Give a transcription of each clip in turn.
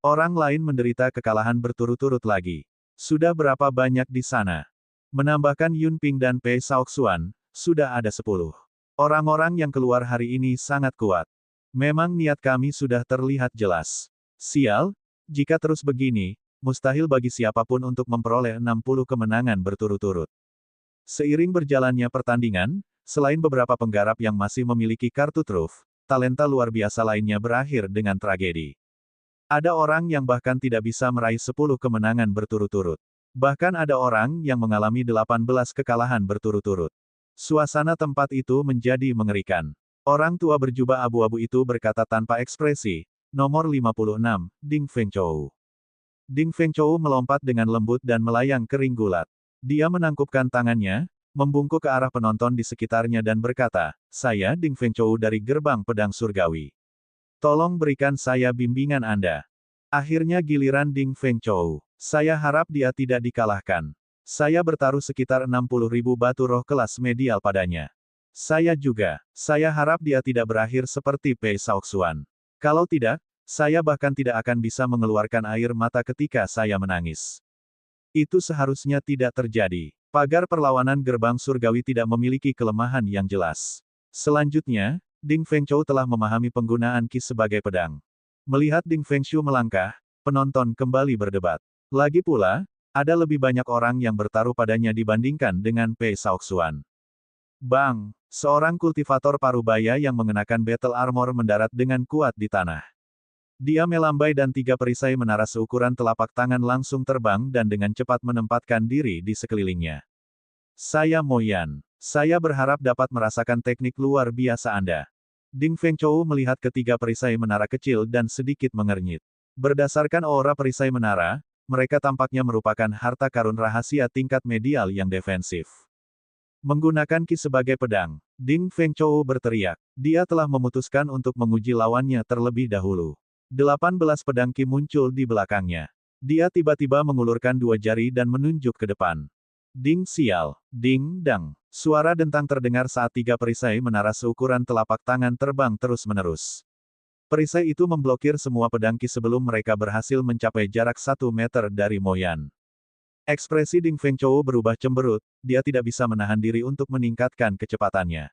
Orang lain menderita kekalahan berturut-turut lagi. Sudah berapa banyak di sana? Menambahkan Yun Ping dan Pei Shaoxuan, sudah ada 10. Orang-orang yang keluar hari ini sangat kuat. Memang niat kami sudah terlihat jelas. Sial, jika terus begini, mustahil bagi siapapun untuk memperoleh 60 kemenangan berturut-turut. Seiring berjalannya pertandingan, selain beberapa penggarap yang masih memiliki kartu truf, talenta luar biasa lainnya berakhir dengan tragedi. Ada orang yang bahkan tidak bisa meraih 10 kemenangan berturut-turut. Bahkan ada orang yang mengalami 18 kekalahan berturut-turut. Suasana tempat itu menjadi mengerikan. Orang tua berjubah abu-abu itu berkata tanpa ekspresi, nomor 56, Ding Fengchou. Ding Fengchou melompat dengan lembut dan melayang kering gulat. Dia menangkupkan tangannya, membungkuk ke arah penonton di sekitarnya dan berkata, saya Ding Fengchou dari Gerbang Pedang Surgawi. Tolong berikan saya bimbingan Anda. Akhirnya giliran Ding Fengchou. Saya harap dia tidak dikalahkan. Saya bertaruh sekitar 60.000 batu roh kelas medial padanya. Saya juga. Saya harap dia tidak berakhir seperti Pei Shaoxuan. Kalau tidak, saya bahkan tidak akan bisa mengeluarkan air mata ketika saya menangis. Itu seharusnya tidak terjadi. Pagar perlawanan gerbang surgawi tidak memiliki kelemahan yang jelas. Selanjutnya, Ding Fengchou telah memahami penggunaan Qi sebagai pedang. Melihat Ding Fengchou melangkah, penonton kembali berdebat. Lagi pula, ada lebih banyak orang yang bertaruh padanya dibandingkan dengan Pei Shaoxuan. Bang! Seorang kultivator parubaya yang mengenakan battle armor mendarat dengan kuat di tanah. Dia melambai dan 3 perisai menara seukuran telapak tangan langsung terbang dan dengan cepat menempatkan diri di sekelilingnya. Saya Mo Yan. Saya berharap dapat merasakan teknik luar biasa Anda. Ding Fengchou melihat ketiga perisai menara kecil dan sedikit mengernyit. Berdasarkan aura perisai menara, mereka tampaknya merupakan harta karun rahasia tingkat medial yang defensif. Menggunakan Qi sebagai pedang, Ding Fengchou berteriak. Dia telah memutuskan untuk menguji lawannya terlebih dahulu. 18 pedang Qi muncul di belakangnya. Dia tiba-tiba mengulurkan 2 jari dan menunjuk ke depan. Ding sial, ding dang. Suara dentang terdengar saat 3 perisai menara seukuran telapak tangan terbang terus-menerus. Perisai itu memblokir semua pedang Qi sebelum mereka berhasil mencapai jarak 1 meter dari Mo Yan. Ekspresi Ding Fengchou berubah cemberut, dia tidak bisa menahan diri untuk meningkatkan kecepatannya.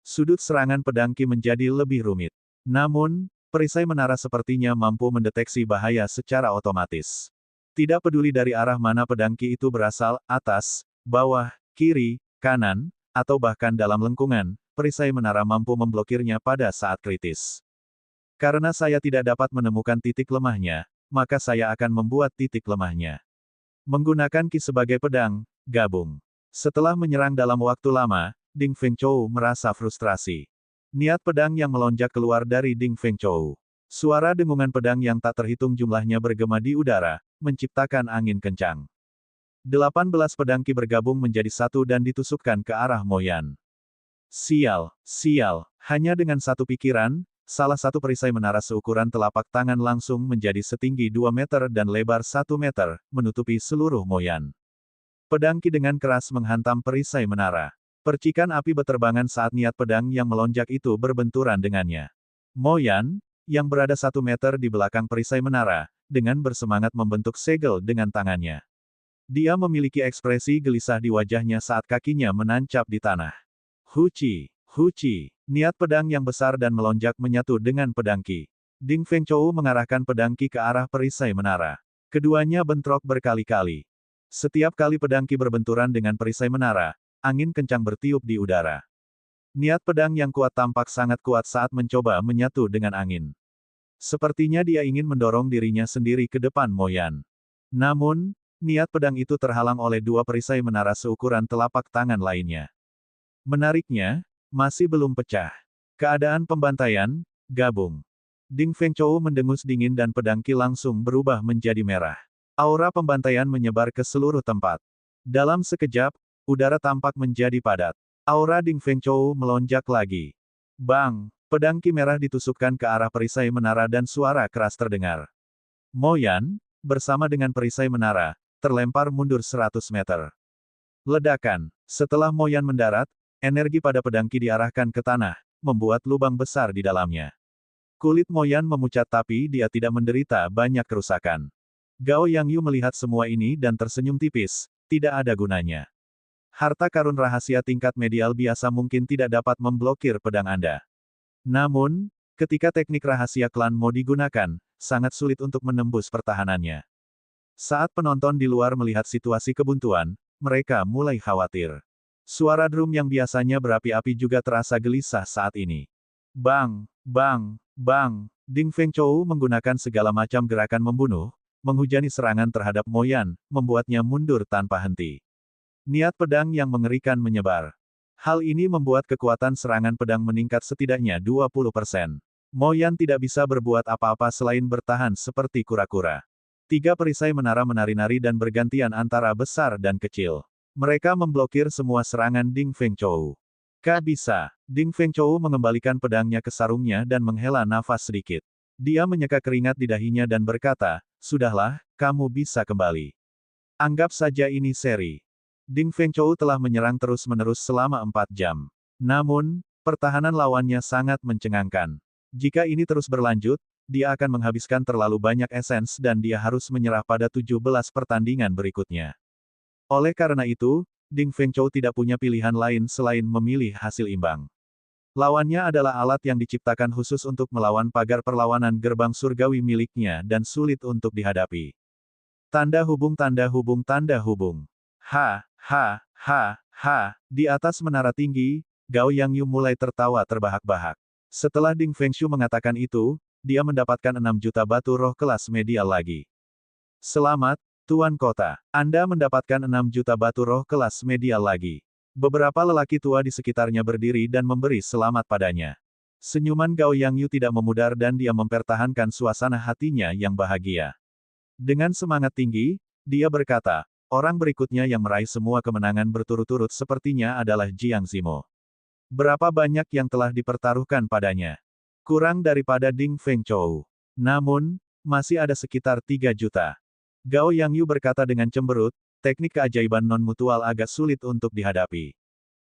Sudut serangan pedang Qi menjadi lebih rumit. Namun, perisai menara sepertinya mampu mendeteksi bahaya secara otomatis. Tidak peduli dari arah mana pedang Qi itu berasal, atas, bawah, kiri, kanan, atau bahkan dalam lengkungan, perisai menara mampu memblokirnya pada saat kritis. Karena saya tidak dapat menemukan titik lemahnya, maka saya akan membuat titik lemahnya. Menggunakan Qi sebagai pedang, gabung. Setelah menyerang dalam waktu lama, Ding Fengchou merasa frustrasi. Niat pedang yang melonjak keluar dari Ding Fengchou. Suara dengungan pedang yang tak terhitung jumlahnya bergema di udara, menciptakan angin kencang. 18 pedang Qi bergabung menjadi satu dan ditusukkan ke arah Mo Yan. Sial, sial, hanya dengan satu pikiran, salah satu perisai menara seukuran telapak tangan langsung menjadi setinggi 2 meter dan lebar 1 meter, menutupi seluruh Mo Yan. Pedang Qi dengan keras menghantam perisai menara. Percikan api beterbangan saat niat pedang yang melonjak itu berbenturan dengannya. Mo Yan, yang berada 1 meter di belakang perisai menara, dengan bersemangat membentuk segel dengan tangannya. Dia memiliki ekspresi gelisah di wajahnya saat kakinya menancap di tanah. Huci, huci, niat pedang yang besar dan melonjak menyatu dengan pedang Qi. Ding Fengchou mengarahkan pedang Qi ke arah perisai menara. Keduanya bentrok berkali-kali. Setiap kali pedang Qi berbenturan dengan perisai menara, angin kencang bertiup di udara. Niat pedang yang kuat tampak sangat kuat saat mencoba menyatu dengan angin. Sepertinya dia ingin mendorong dirinya sendiri ke depan Mo Yan. Namun, niat pedang itu terhalang oleh 2 perisai menara seukuran telapak tangan lainnya. Menariknya, masih belum pecah. Keadaan pembantaian, gabung. Ding Fengchou mendengus dingin dan pedang Qi langsung berubah menjadi merah. Aura pembantaian menyebar ke seluruh tempat. Dalam sekejap, udara tampak menjadi padat. Aura Ding Fengchou melonjak lagi. Bang! Pedang Qi merah ditusukkan ke arah perisai menara dan suara keras terdengar. Mo Yan, bersama dengan perisai menara, terlempar mundur 100 meter. Ledakan. Setelah Mo Yan mendarat, energi pada pedang Qi diarahkan ke tanah, membuat lubang besar di dalamnya. Kulit Moyan memucat tapi dia tidak menderita banyak kerusakan. Gao Yangyu melihat semua ini dan tersenyum tipis, tidak ada gunanya. Harta karun rahasia tingkat medial biasa mungkin tidak dapat memblokir pedang Anda. Namun, ketika teknik rahasia klan Mo digunakan, sangat sulit untuk menembus pertahanannya. Saat penonton di luar melihat situasi kebuntuan, mereka mulai khawatir. Suara drum yang biasanya berapi-api juga terasa gelisah saat ini. Bang, bang, bang, Ding Fengchou menggunakan segala macam gerakan membunuh, menghujani serangan terhadap Moyan, membuatnya mundur tanpa henti. Niat pedang yang mengerikan menyebar. Hal ini membuat kekuatan serangan pedang meningkat setidaknya 20%. Moyan tidak bisa berbuat apa-apa selain bertahan seperti kura-kura. 3 perisai menara menari-nari dan bergantian antara besar dan kecil. Mereka memblokir semua serangan Ding Fengchou. Bisa. Ding Fengchou mengembalikan pedangnya ke sarungnya dan menghela nafas sedikit. Dia menyeka keringat di dahinya dan berkata, "Sudahlah, kamu bisa kembali. Anggap saja ini seri." Ding Fengchou telah menyerang terus-menerus selama 4 jam. Namun, pertahanan lawannya sangat mencengangkan. Jika ini terus berlanjut, dia akan menghabiskan terlalu banyak esens dan dia harus menyerah pada 17 pertandingan berikutnya. Oleh karena itu, Ding Fengchou tidak punya pilihan lain selain memilih hasil imbang. Lawannya adalah alat yang diciptakan khusus untuk melawan pagar perlawanan gerbang surgawi miliknya dan sulit untuk dihadapi. Tanda hubung tanda hubung tanda hubung. Ha, ha, ha, ha. Di atas menara tinggi, Gao Yangyu mulai tertawa terbahak-bahak. Setelah Ding Fengchou mengatakan itu, dia mendapatkan 6 juta batu roh kelas medial lagi. Selamat, Tuan Kota. Anda mendapatkan 6 juta batu roh kelas medial lagi. Beberapa lelaki tua di sekitarnya berdiri dan memberi selamat padanya. Senyuman Gao Yangyu tidak memudar dan dia mempertahankan suasana hatinya yang bahagia. Dengan semangat tinggi, dia berkata, orang berikutnya yang meraih semua kemenangan berturut-turut sepertinya adalah Jiang Zimo. Berapa banyak yang telah dipertaruhkan padanya? Kurang daripada Ding Fengchou. Namun, masih ada sekitar 3 juta. Gao Yangyu berkata dengan cemberut, teknik keajaiban non-mutual agak sulit untuk dihadapi.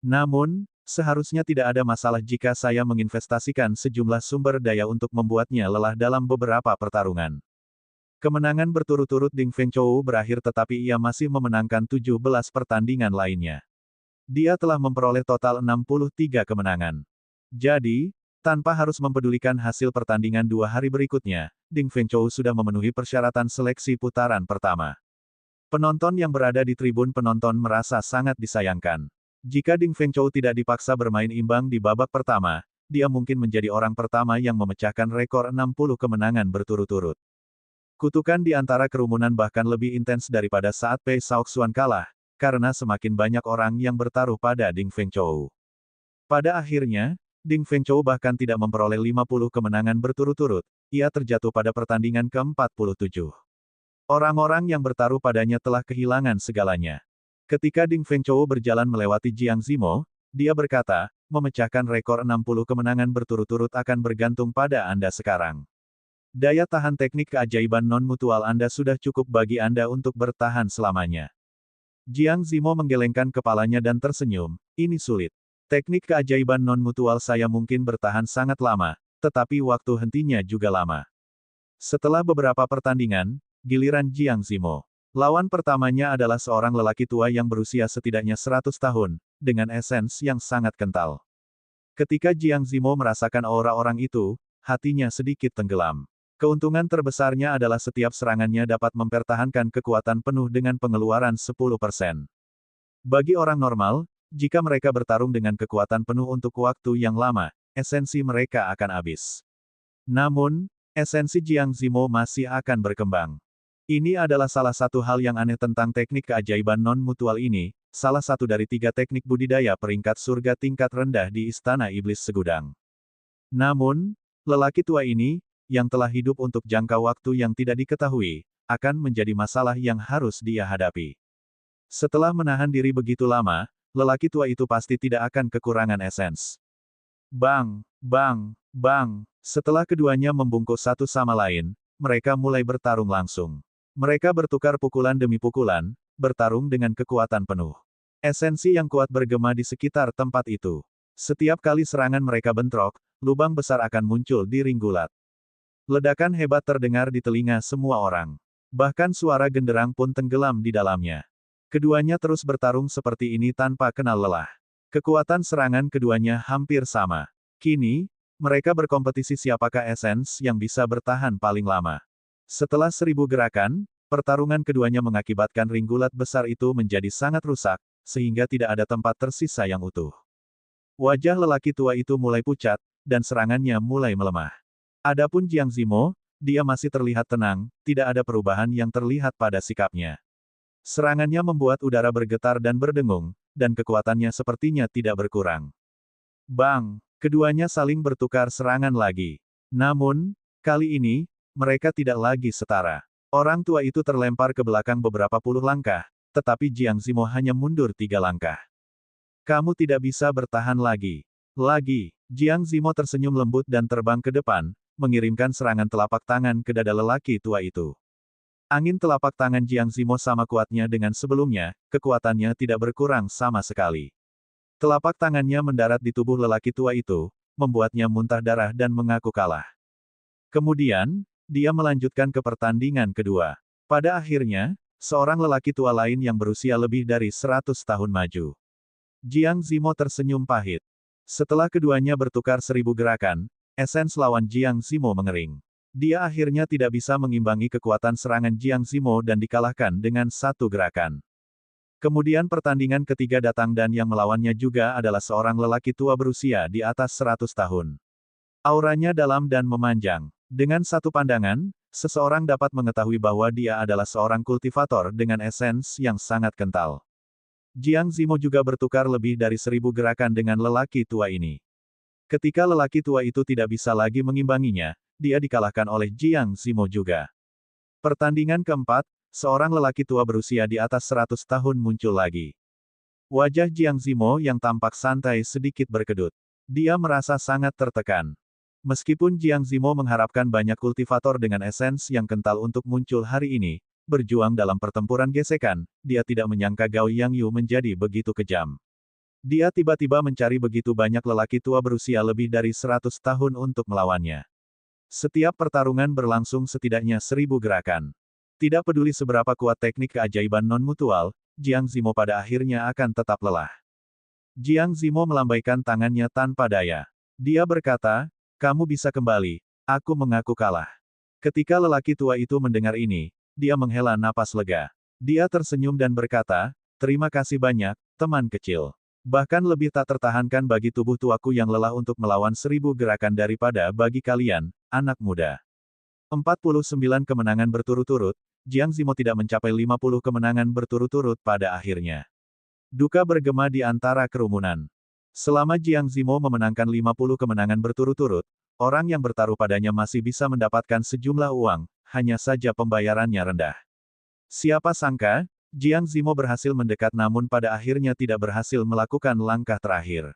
Namun, seharusnya tidak ada masalah jika saya menginvestasikan sejumlah sumber daya untuk membuatnya lelah dalam beberapa pertarungan. Kemenangan berturut-turut Ding Fengchou berakhir tetapi ia masih memenangkan 17 pertandingan lainnya. Dia telah memperoleh total 63 kemenangan. Jadi, tanpa harus mempedulikan hasil pertandingan 2 hari berikutnya, Ding Fengchou sudah memenuhi persyaratan seleksi putaran pertama. Penonton yang berada di tribun penonton merasa sangat disayangkan. Jika Ding Fengchou tidak dipaksa bermain imbang di babak pertama, dia mungkin menjadi orang pertama yang memecahkan rekor 60 kemenangan berturut-turut. Kutukan di antara kerumunan bahkan lebih intens daripada saat Pei Shaoxuan kalah, karena semakin banyak orang yang bertaruh pada Ding Fengchou. Pada akhirnya, Ding Fengchou bahkan tidak memperoleh 50 kemenangan berturut-turut, ia terjatuh pada pertandingan ke-47. Orang-orang yang bertaruh padanya telah kehilangan segalanya. Ketika Ding Fengchou berjalan melewati Jiang Zimo, dia berkata, memecahkan rekor 60 kemenangan berturut-turut akan bergantung pada Anda sekarang. Daya tahan teknik keajaiban non-mutual Anda sudah cukup bagi Anda untuk bertahan selamanya. Jiang Zimo menggelengkan kepalanya dan tersenyum, ini sulit. Teknik keajaiban non-mutual saya mungkin bertahan sangat lama, tetapi waktu hentinya juga lama. Setelah beberapa pertandingan, giliran Jiang Zimo. Lawan pertamanya adalah seorang lelaki tua yang berusia setidaknya 100 tahun, dengan esens yang sangat kental. Ketika Jiang Zimo merasakan aura orang itu, hatinya sedikit tenggelam. Keuntungan terbesarnya adalah setiap serangannya dapat mempertahankan kekuatan penuh dengan pengeluaran 10%. Bagi orang normal, jika mereka bertarung dengan kekuatan penuh untuk waktu yang lama, esensi mereka akan habis. Namun, esensi Jiang Zimo masih akan berkembang. Ini adalah salah satu hal yang aneh tentang teknik keajaiban non-mutual ini, salah satu dari 3 teknik budidaya peringkat surga tingkat rendah di Istana Iblis Segudang. Namun, lelaki tua ini, yang telah hidup untuk jangka waktu yang tidak diketahui, akan menjadi masalah yang harus dia hadapi. Setelah menahan diri begitu lama, lelaki tua itu pasti tidak akan kekurangan esens. Bang, bang, bang. Setelah keduanya membungkuk satu sama lain, mereka mulai bertarung langsung. Mereka bertukar pukulan demi pukulan, bertarung dengan kekuatan penuh. Esensi yang kuat bergema di sekitar tempat itu. Setiap kali serangan mereka bentrok, lubang besar akan muncul di ring gulat. Ledakan hebat terdengar di telinga semua orang. Bahkan suara genderang pun tenggelam di dalamnya. Keduanya terus bertarung seperti ini tanpa kenal lelah. Kekuatan serangan keduanya hampir sama. Kini, mereka berkompetisi siapakah esens yang bisa bertahan paling lama. Setelah 1000 gerakan, pertarungan keduanya mengakibatkan ring gulat besar itu menjadi sangat rusak, sehingga tidak ada tempat tersisa yang utuh. Wajah lelaki tua itu mulai pucat, dan serangannya mulai melemah. Adapun Jiang Zimo, dia masih terlihat tenang, tidak ada perubahan yang terlihat pada sikapnya. Serangannya membuat udara bergetar dan berdengung, dan kekuatannya sepertinya tidak berkurang. Bang! Keduanya saling bertukar serangan lagi. Namun, kali ini, mereka tidak lagi setara. Orang tua itu terlempar ke belakang beberapa puluh langkah, tetapi Jiang Zimo hanya mundur 3 langkah. Kamu tidak bisa bertahan lagi. Jiang Zimo tersenyum lembut dan terbang ke depan, mengirimkan serangan telapak tangan ke dada lelaki tua itu. Angin telapak tangan Jiang Zimo sama kuatnya dengan sebelumnya, kekuatannya tidak berkurang sama sekali. Telapak tangannya mendarat di tubuh lelaki tua itu, membuatnya muntah darah dan mengaku kalah. Kemudian, dia melanjutkan ke pertandingan kedua. Pada akhirnya, seorang lelaki tua lain yang berusia lebih dari 100 tahun maju. Jiang Zimo tersenyum pahit. Setelah keduanya bertukar 1000 gerakan, esens lawan Jiang Zimo mengering. Dia akhirnya tidak bisa mengimbangi kekuatan serangan Jiang Zimo dan dikalahkan dengan 1 gerakan. Kemudian pertandingan ketiga datang dan yang melawannya juga adalah seorang lelaki tua berusia di atas 100 tahun. Auranya dalam dan memanjang. Dengan satu pandangan, seseorang dapat mengetahui bahwa dia adalah seorang kultivator dengan esens yang sangat kental. Jiang Zimo juga bertukar lebih dari 1000 gerakan dengan lelaki tua ini. Ketika lelaki tua itu tidak bisa lagi mengimbanginya, dia dikalahkan oleh Jiang Zimo juga. Pertandingan keempat, seorang lelaki tua berusia di atas 100 tahun muncul lagi. Wajah Jiang Zimo yang tampak santai sedikit berkedut. Dia merasa sangat tertekan. Meskipun Jiang Zimo mengharapkan banyak kultivator dengan esens yang kental untuk muncul hari ini, berjuang dalam pertempuran gesekan, dia tidak menyangka Gao Yangyu menjadi begitu kejam. Dia tiba-tiba mencari begitu banyak lelaki tua berusia lebih dari 100 tahun untuk melawannya. Setiap pertarungan berlangsung setidaknya 1000 gerakan. Tidak peduli seberapa kuat teknik keajaiban non-mutual, Jiang Zimo pada akhirnya akan tetap lelah. Jiang Zimo melambaikan tangannya tanpa daya. Dia berkata, "Kamu bisa kembali, aku mengaku kalah." Ketika lelaki tua itu mendengar ini, dia menghela napas lega. Dia tersenyum dan berkata, "Terima kasih banyak, teman kecil. Bahkan lebih tak tertahankan bagi tubuh tuaku yang lelah untuk melawan 1000 gerakan daripada bagi kalian, anak muda." 49 kemenangan berturut-turut, Jiang Zimo tidak mencapai 50 kemenangan berturut-turut pada akhirnya. Duka bergema di antara kerumunan. Selama Jiang Zimo memenangkan 50 kemenangan berturut-turut, orang yang bertaruh padanya masih bisa mendapatkan sejumlah uang, hanya saja pembayarannya rendah. Siapa sangka, Jiang Zimo berhasil mendekat namun pada akhirnya tidak berhasil melakukan langkah terakhir.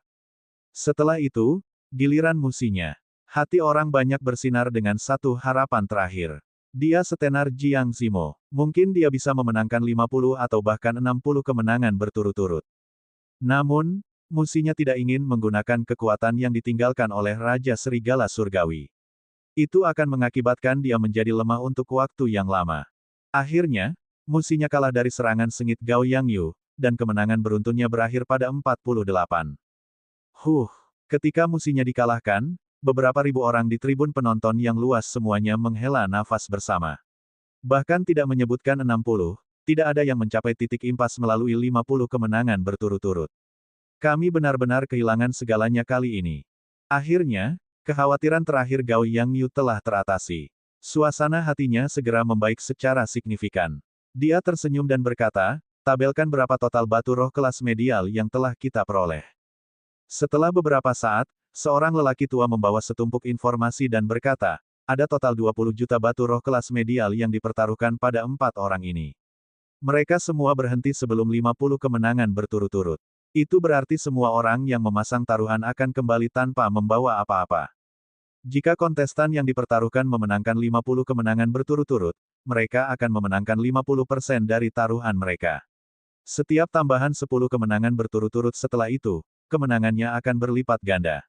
Setelah itu, giliran musinya. Hati orang banyak bersinar dengan satu harapan terakhir. Dia setenar Jiang Zimo. Mungkin dia bisa memenangkan 50 atau bahkan 60 kemenangan berturut-turut. Namun, musinya tidak ingin menggunakan kekuatan yang ditinggalkan oleh Raja Serigala Surgawi. Itu akan mengakibatkan dia menjadi lemah untuk waktu yang lama. Akhirnya, musinya kalah dari serangan sengit Gao Yangyu, dan kemenangan beruntunnya berakhir pada 48. Ketika musinya dikalahkan, beberapa ribu orang di tribun penonton yang luas semuanya menghela nafas bersama. Bahkan tidak menyebutkan 60, tidak ada yang mencapai titik impas melalui 50 kemenangan berturut-turut. Kami benar-benar kehilangan segalanya kali ini. Akhirnya, kekhawatiran terakhir Gao Yangyu telah teratasi. Suasana hatinya segera membaik secara signifikan. Dia tersenyum dan berkata, "Tabelkan berapa total batu roh kelas medial yang telah kita peroleh." Setelah beberapa saat, seorang lelaki tua membawa setumpuk informasi dan berkata, "Ada total 20 juta batu roh kelas medial yang dipertaruhkan pada 4 orang ini. Mereka semua berhenti sebelum 50 kemenangan berturut-turut. Itu berarti semua orang yang memasang taruhan akan kembali tanpa membawa apa-apa. Jika kontestan yang dipertaruhkan memenangkan 50 kemenangan berturut-turut, mereka akan memenangkan 50% dari taruhan mereka. Setiap tambahan 10 kemenangan berturut-turut setelah itu, kemenangannya akan berlipat ganda."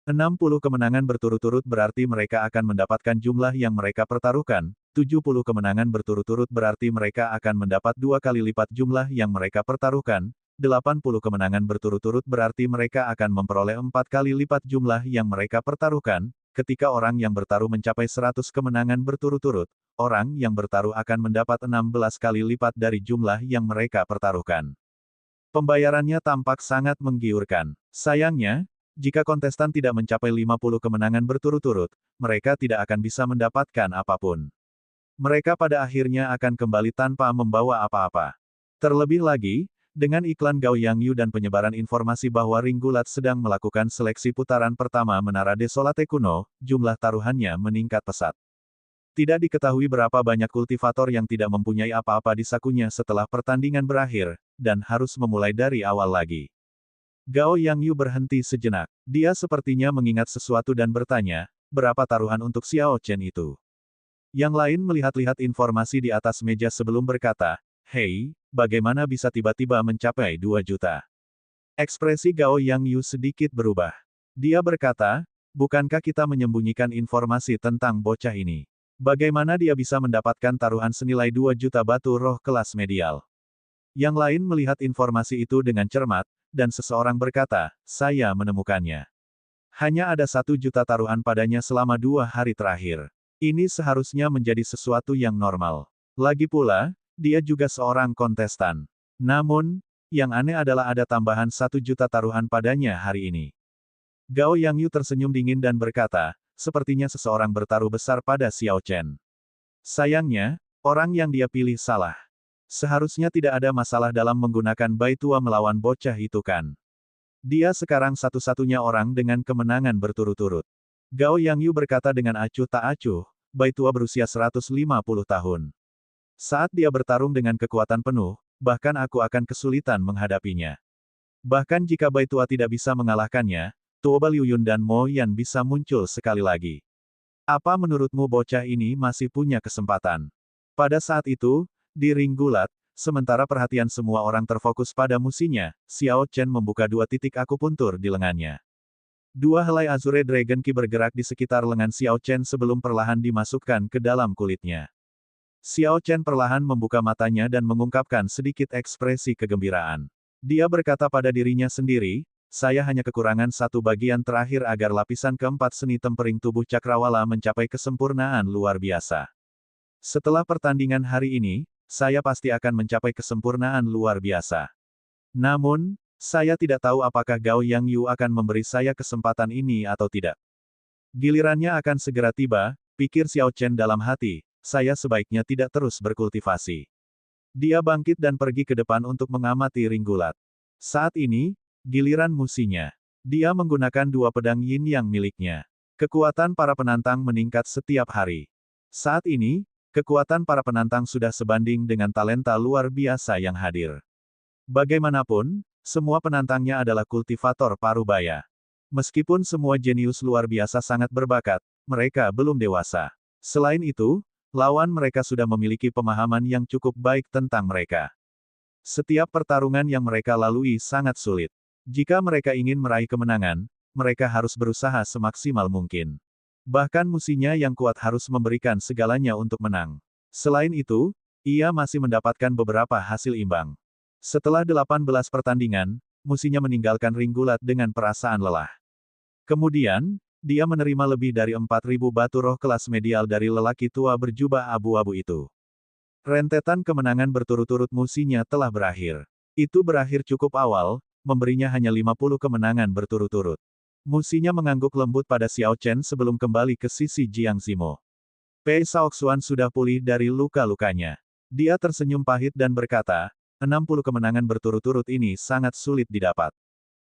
60 kemenangan berturut-turut berarti mereka akan mendapatkan jumlah yang mereka pertaruhkan, 70 kemenangan berturut-turut berarti mereka akan mendapat 2 kali lipat jumlah yang mereka pertaruhkan, 80 kemenangan berturut-turut berarti mereka akan memperoleh 4 kali lipat jumlah yang mereka pertaruhkan, ketika orang yang bertaruh mencapai 100 kemenangan berturut-turut, orang yang bertaruh akan mendapat 16 kali lipat dari jumlah yang mereka pertaruhkan. Pembayarannya tampak sangat menggiurkan. Sayangnya, jika kontestan tidak mencapai 50 kemenangan berturut-turut, mereka tidak akan bisa mendapatkan apapun. Mereka pada akhirnya akan kembali tanpa membawa apa-apa. Terlebih lagi, dengan iklan Gao Yangyu dan penyebaran informasi bahwa Ringgulat sedang melakukan seleksi putaran pertama Menara Desolate kuno, jumlah taruhannya meningkat pesat. Tidak diketahui berapa banyak kultivator yang tidak mempunyai apa-apa di sakunya setelah pertandingan berakhir, dan harus memulai dari awal lagi. Gao Yangyu berhenti sejenak. Dia sepertinya mengingat sesuatu dan bertanya, berapa taruhan untuk Xiao Chen itu? Yang lain melihat-lihat informasi di atas meja sebelum berkata, "Hei, bagaimana bisa tiba-tiba mencapai 2 juta?" Ekspresi Gao Yangyu sedikit berubah. Dia berkata, bukankah kita menyembunyikan informasi tentang bocah ini? Bagaimana dia bisa mendapatkan taruhan senilai 2 juta batu roh kelas medial? Yang lain melihat informasi itu dengan cermat, dan seseorang berkata, saya menemukannya. Hanya ada 1 juta taruhan padanya selama 2 hari terakhir. Ini seharusnya menjadi sesuatu yang normal. Lagi pula, dia juga seorang kontestan. Namun, yang aneh adalah ada tambahan 1 juta taruhan padanya hari ini. Gao Yangyu tersenyum dingin dan berkata, sepertinya seseorang bertaruh besar pada Xiao Chen. Sayangnya, orang yang dia pilih salah. Seharusnya tidak ada masalah dalam menggunakan Baitua melawan bocah itu kan. Dia sekarang satu-satunya orang dengan kemenangan berturut-turut. Gao Yangyu berkata dengan acuh tak acuh, Baitua berusia 150 tahun. Saat dia bertarung dengan kekuatan penuh, bahkan aku akan kesulitan menghadapinya. Bahkan jika Baitua tidak bisa mengalahkannya, Tuoba Liu Yun dan Mo Yan bisa muncul sekali lagi. Apa menurutmu bocah ini masih punya kesempatan? Pada saat itu, di Ringgulat, sementara perhatian semua orang terfokus pada musinya, Xiao Chen membuka 2 titik akupuntur di lengannya. 2 helai Azure Dragon Ki bergerak di sekitar lengan Xiao Chen sebelum perlahan dimasukkan ke dalam kulitnya. Xiao Chen perlahan membuka matanya dan mengungkapkan sedikit ekspresi kegembiraan. Dia berkata pada dirinya sendiri, saya hanya kekurangan 1 bagian terakhir agar lapisan keempat seni tempering tubuh Cakrawala mencapai kesempurnaan luar biasa. Setelah pertandingan hari ini, saya pasti akan mencapai kesempurnaan luar biasa. Namun, saya tidak tahu apakah Gao Yangyu akan memberi saya kesempatan ini atau tidak. Gilirannya akan segera tiba, pikir Xiao Chen dalam hati, saya sebaiknya tidak terus berkultivasi. Dia bangkit dan pergi ke depan untuk mengamati Ringgulat. Saat ini, giliran musinya. Dia menggunakan 2 pedang yin yang miliknya. Kekuatan para penantang meningkat setiap hari. Saat ini, kekuatan para penantang sudah sebanding dengan talenta luar biasa yang hadir. Bagaimanapun, semua penantangnya adalah kultivator parubaya. Meskipun semua jenius luar biasa sangat berbakat, mereka belum dewasa. Selain itu, lawan mereka sudah memiliki pemahaman yang cukup baik tentang mereka. Setiap pertarungan yang mereka lalui sangat sulit. Jika mereka ingin meraih kemenangan, mereka harus berusaha semaksimal mungkin. Bahkan musinya yang kuat harus memberikan segalanya untuk menang. Selain itu, ia masih mendapatkan beberapa hasil imbang. Setelah 18 pertandingan, musinya meninggalkan Ringgulat dengan perasaan lelah. Kemudian, dia menerima lebih dari 4.000 batu roh kelas medial dari lelaki tua berjubah abu-abu itu. Rentetan kemenangan berturut-turut musinya telah berakhir. Itu berakhir cukup awal, memberinya hanya 50 kemenangan berturut-turut. Musinya mengangguk lembut pada Xiao Chen sebelum kembali ke sisi Jiang Zimo. Pei Shaoxuan sudah pulih dari luka-lukanya. Dia tersenyum pahit dan berkata, 60 kemenangan berturut-turut ini sangat sulit didapat.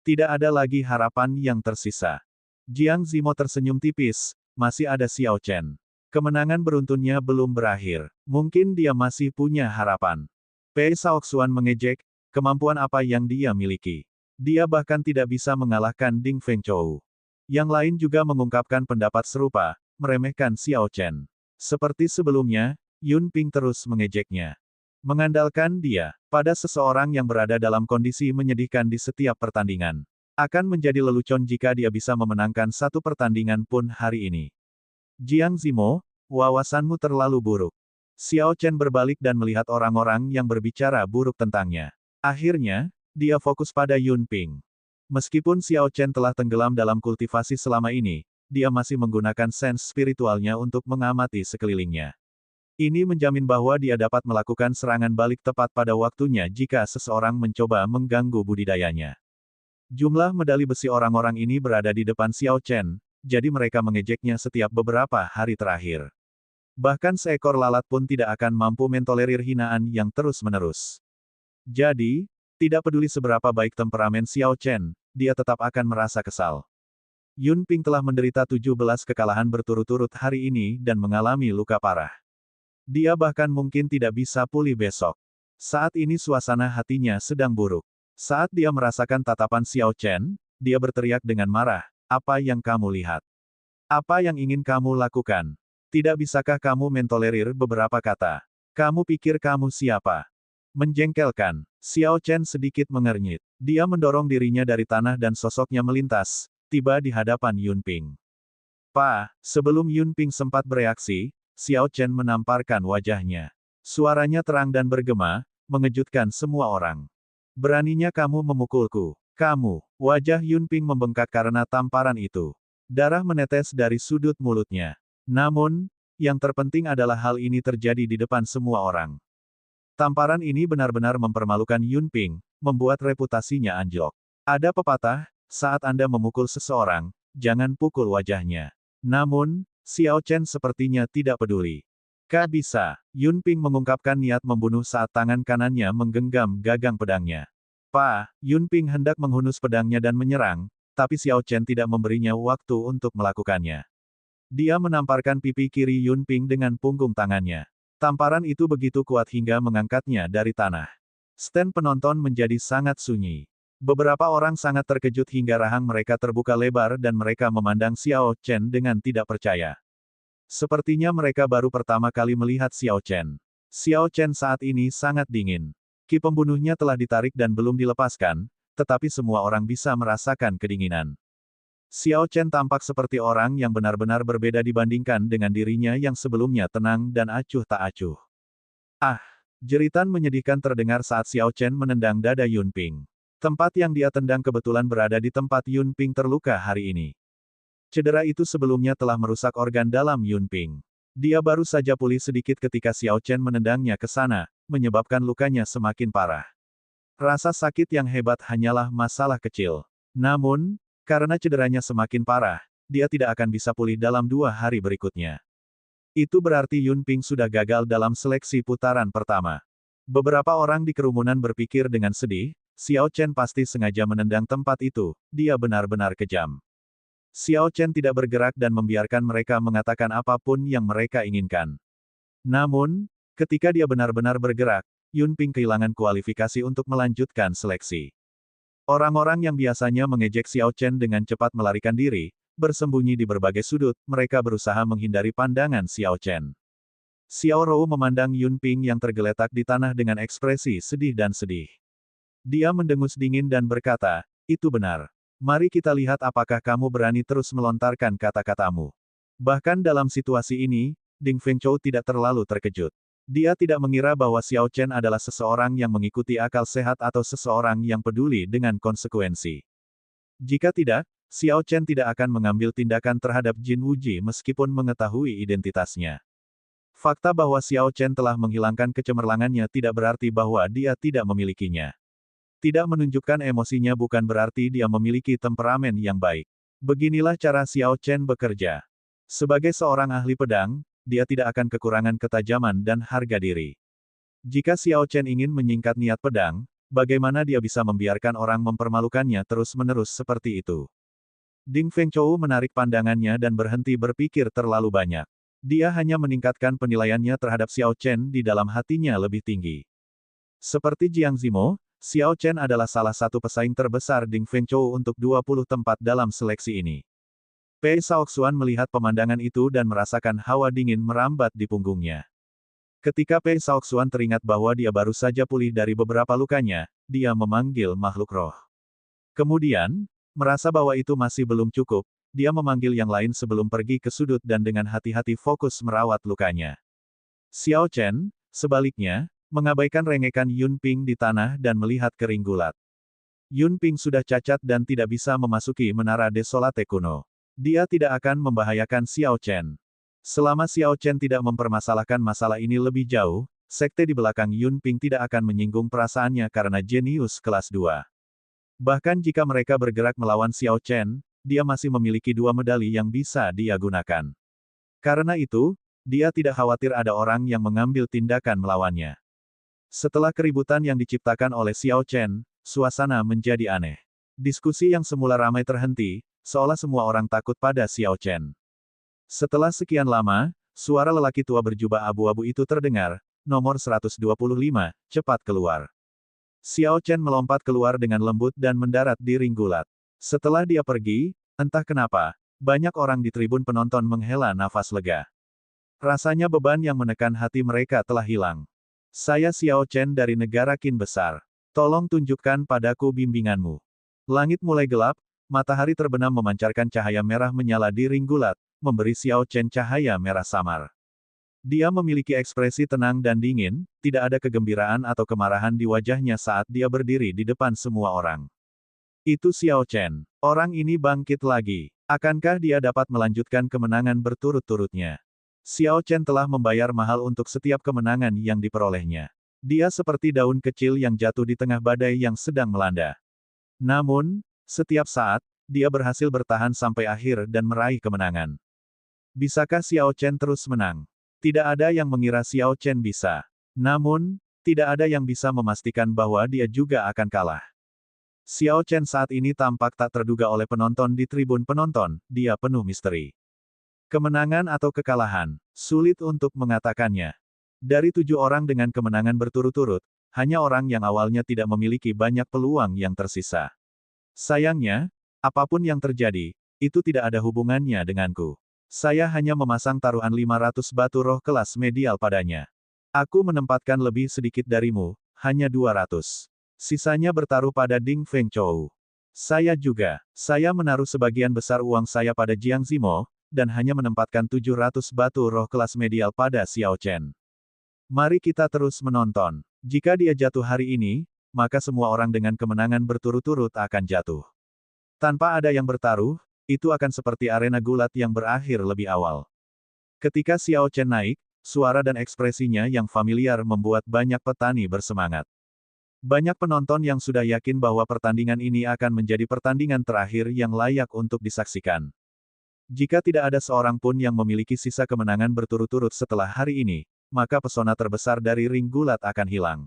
Tidak ada lagi harapan yang tersisa. Jiang Zimo tersenyum tipis, masih ada Xiao Chen. Kemenangan beruntunnya belum berakhir. Mungkin dia masih punya harapan. Pei Shaoxuan mengejek, kemampuan apa yang dia miliki. Dia bahkan tidak bisa mengalahkan Ding Fengchou. Yang lain juga mengungkapkan pendapat serupa, meremehkan Xiao Chen. Seperti sebelumnya, Yun Ping terus mengejeknya. Mengandalkan dia, pada seseorang yang berada dalam kondisi menyedihkan di setiap pertandingan. Akan menjadi lelucon jika dia bisa memenangkan satu pertandingan pun hari ini. Jiang Zimo, wawasanmu terlalu buruk. Xiao Chen berbalik dan melihat orang-orang yang berbicara buruk tentangnya. Akhirnya, dia fokus pada Yun Ping. Meskipun Xiao Chen telah tenggelam dalam kultivasi selama ini, dia masih menggunakan sense spiritualnya untuk mengamati sekelilingnya. Ini menjamin bahwa dia dapat melakukan serangan balik tepat pada waktunya jika seseorang mencoba mengganggu budidayanya. Jumlah medali besi orang-orang ini berada di depan Xiao Chen, jadi mereka mengejeknya setiap beberapa hari terakhir. Bahkan seekor lalat pun tidak akan mampu mentolerir hinaan yang terus-menerus. Jadi, tidak peduli seberapa baik temperamen Xiao Chen, dia tetap akan merasa kesal. Yun Ping telah menderita 17 kekalahan berturut-turut hari ini dan mengalami luka parah. Dia bahkan mungkin tidak bisa pulih besok. Saat ini suasana hatinya sedang buruk. Saat dia merasakan tatapan Xiao Chen, dia berteriak dengan marah, "Apa yang kamu lihat? Apa yang ingin kamu lakukan? Tidak bisakah kamu mentolerir beberapa kata? Kamu pikir kamu siapa?" Menjengkelkan, Xiao Chen sedikit mengernyit. Dia mendorong dirinya dari tanah dan sosoknya melintas, tiba di hadapan Yun Ping. Sebelum Yun Ping sempat bereaksi, Xiao Chen menamparkan wajahnya. Suaranya terang dan bergema, mengejutkan semua orang. "Beraninya kamu memukulku. Kamu." Wajah Yun Ping membengkak karena tamparan itu. Darah menetes dari sudut mulutnya. Namun, yang terpenting adalah hal ini terjadi di depan semua orang. Tamparan ini benar-benar mempermalukan Yun Ping, membuat reputasinya anjlok. Ada pepatah, saat Anda memukul seseorang, jangan pukul wajahnya. Namun, Xiao Chen sepertinya tidak peduli. Bisa. Yun Ping mengungkapkan niat membunuh saat tangan kanannya menggenggam gagang pedangnya. Yun Ping hendak menghunus pedangnya dan menyerang, tapi Xiao Chen tidak memberinya waktu untuk melakukannya. Dia menamparkan pipi kiri Yun Ping dengan punggung tangannya. Tamparan itu begitu kuat hingga mengangkatnya dari tanah. Stand penonton menjadi sangat sunyi. Beberapa orang sangat terkejut hingga rahang mereka terbuka lebar dan mereka memandang Xiao Chen dengan tidak percaya. Sepertinya mereka baru pertama kali melihat Xiao Chen. Xiao Chen saat ini sangat dingin. Ki pembunuhnya telah ditarik dan belum dilepaskan, tetapi semua orang bisa merasakan kedinginan. Xiao Chen tampak seperti orang yang benar-benar berbeda dibandingkan dengan dirinya yang sebelumnya tenang dan acuh tak acuh. Jeritan menyedihkan terdengar saat Xiao Chen menendang dada Yun Ping. Tempat yang dia tendang kebetulan berada di tempat Yun Ping terluka hari ini. Cedera itu sebelumnya telah merusak organ dalam Yun Ping. Dia baru saja pulih sedikit ketika Xiao Chen menendangnya ke sana, menyebabkan lukanya semakin parah. Rasa sakit yang hebat hanyalah masalah kecil. Namun, karena cederanya semakin parah, dia tidak akan bisa pulih dalam 2 hari berikutnya. Itu berarti Yun Ping sudah gagal dalam seleksi putaran pertama. Beberapa orang di kerumunan berpikir dengan sedih, Xiao Chen pasti sengaja menendang tempat itu, dia benar-benar kejam. Xiao Chen tidak bergerak dan membiarkan mereka mengatakan apapun yang mereka inginkan. Namun, ketika dia benar-benar bergerak, Yun Ping kehilangan kualifikasi untuk melanjutkan seleksi. Orang-orang yang biasanya mengejek Xiao Chen dengan cepat melarikan diri, bersembunyi di berbagai sudut, mereka berusaha menghindari pandangan Xiao Chen. Xiao Rou memandang Yun Ping yang tergeletak di tanah dengan ekspresi sedih dan sedih. Dia mendengus dingin dan berkata, "Itu benar. Mari kita lihat apakah kamu berani terus melontarkan kata-katamu." Bahkan dalam situasi ini, Ding Fengchou tidak terlalu terkejut. Dia tidak mengira bahwa Xiao Chen adalah seseorang yang mengikuti akal sehat atau seseorang yang peduli dengan konsekuensi. Jika tidak, Xiao Chen tidak akan mengambil tindakan terhadap Jin Wuji meskipun mengetahui identitasnya. Fakta bahwa Xiao Chen telah menghilangkan kecemerlangannya tidak berarti bahwa dia tidak memilikinya. Tidak menunjukkan emosinya bukan berarti dia memiliki temperamen yang baik. Beginilah cara Xiao Chen bekerja. Sebagai seorang ahli pedang, dia tidak akan kekurangan ketajaman dan harga diri. Jika Xiao Chen ingin menyingkat niat pedang, bagaimana dia bisa membiarkan orang mempermalukannya terus-menerus seperti itu? Ding Fengchou menarik pandangannya dan berhenti berpikir terlalu banyak. Dia hanya meningkatkan penilaiannya terhadap Xiao Chen di dalam hatinya lebih tinggi. Seperti Jiang Zimo, Xiao Chen adalah salah satu pesaing terbesar Ding Fengchou untuk 20 tempat dalam seleksi ini. Pei Shaoxuan melihat pemandangan itu dan merasakan hawa dingin merambat di punggungnya. Ketika Pei Shaoxuan teringat bahwa dia baru saja pulih dari beberapa lukanya, dia memanggil makhluk roh. Kemudian, Merasa bahwa itu masih belum cukup, dia memanggil yang lain sebelum pergi ke sudut dan dengan hati-hati fokus merawat lukanya. Xiao Chen, sebaliknya, mengabaikan rengekan Yun Ping di tanah dan melihat ke ring gulat. Yun Ping sudah cacat dan tidak bisa memasuki menara desolate kuno. Dia tidak akan membahayakan Xiao Chen. Selama Xiao Chen tidak mempermasalahkan masalah ini lebih jauh, sekte di belakang Yun Ping tidak akan menyinggung perasaannya karena jenius kelas 2. Bahkan jika mereka bergerak melawan Xiao Chen, dia masih memiliki 2 medali yang bisa dia gunakan. Karena itu, dia tidak khawatir ada orang yang mengambil tindakan melawannya. Setelah keributan yang diciptakan oleh Xiao Chen, suasana menjadi aneh. Diskusi yang semula ramai terhenti, seolah semua orang takut pada Xiao Chen. Setelah sekian lama, suara lelaki tua berjubah abu-abu itu terdengar, nomor 125, cepat keluar. Xiao Chen melompat keluar dengan lembut dan mendarat di ring gulat. Setelah dia pergi, entah kenapa, banyak orang di tribun penonton menghela nafas lega. Rasanya beban yang menekan hati mereka telah hilang. Saya Xiao Chen dari negara Qin besar. Tolong tunjukkan padaku bimbinganmu. Langit mulai gelap, matahari terbenam memancarkan cahaya merah menyala di ring gulat, memberi Xiao Chen cahaya merah samar. Dia memiliki ekspresi tenang dan dingin, tidak ada kegembiraan atau kemarahan di wajahnya saat dia berdiri di depan semua orang. Itu Xiao Chen. Orang ini bangkit lagi. Akankah dia dapat melanjutkan kemenangan berturut-turutnya? Xiao Chen telah membayar mahal untuk setiap kemenangan yang diperolehnya. Dia seperti daun kecil yang jatuh di tengah badai yang sedang melanda. Namun, setiap saat, dia berhasil bertahan sampai akhir dan meraih kemenangan. Bisakah Xiao Chen terus menang? Tidak ada yang mengira Xiao Chen bisa. Namun, tidak ada yang bisa memastikan bahwa dia juga akan kalah. Xiao Chen saat ini tampak tak terduga oleh penonton di tribun penonton, dia penuh misteri. Kemenangan atau kekalahan, sulit untuk mengatakannya. Dari 7 orang dengan kemenangan berturut-turut, hanya orang yang awalnya tidak memiliki banyak peluang yang tersisa. Sayangnya, apapun yang terjadi, itu tidak ada hubungannya denganku. Saya hanya memasang taruhan 500 batu roh kelas medial padanya. Aku menempatkan lebih sedikit darimu, hanya 200. Sisanya bertaruh pada Ding Feng Chou. Saya menaruh sebagian besar uang saya pada Jiang Zimo, dan hanya menempatkan 700 batu roh kelas medial pada Xiao Chen. Mari kita terus menonton. Jika dia jatuh hari ini, maka semua orang dengan kemenangan berturut-turut akan jatuh. Tanpa ada yang bertaruh, itu akan seperti arena gulat yang berakhir lebih awal. Ketika Xiao Chen naik, suara dan ekspresinya yang familiar membuat banyak petani bersemangat. Banyak penonton yang sudah yakin bahwa pertandingan ini akan menjadi pertandingan terakhir yang layak untuk disaksikan. Jika tidak ada seorang pun yang memiliki sisa kemenangan berturut-turut setelah hari ini, maka pesona terbesar dari ring gulat akan hilang.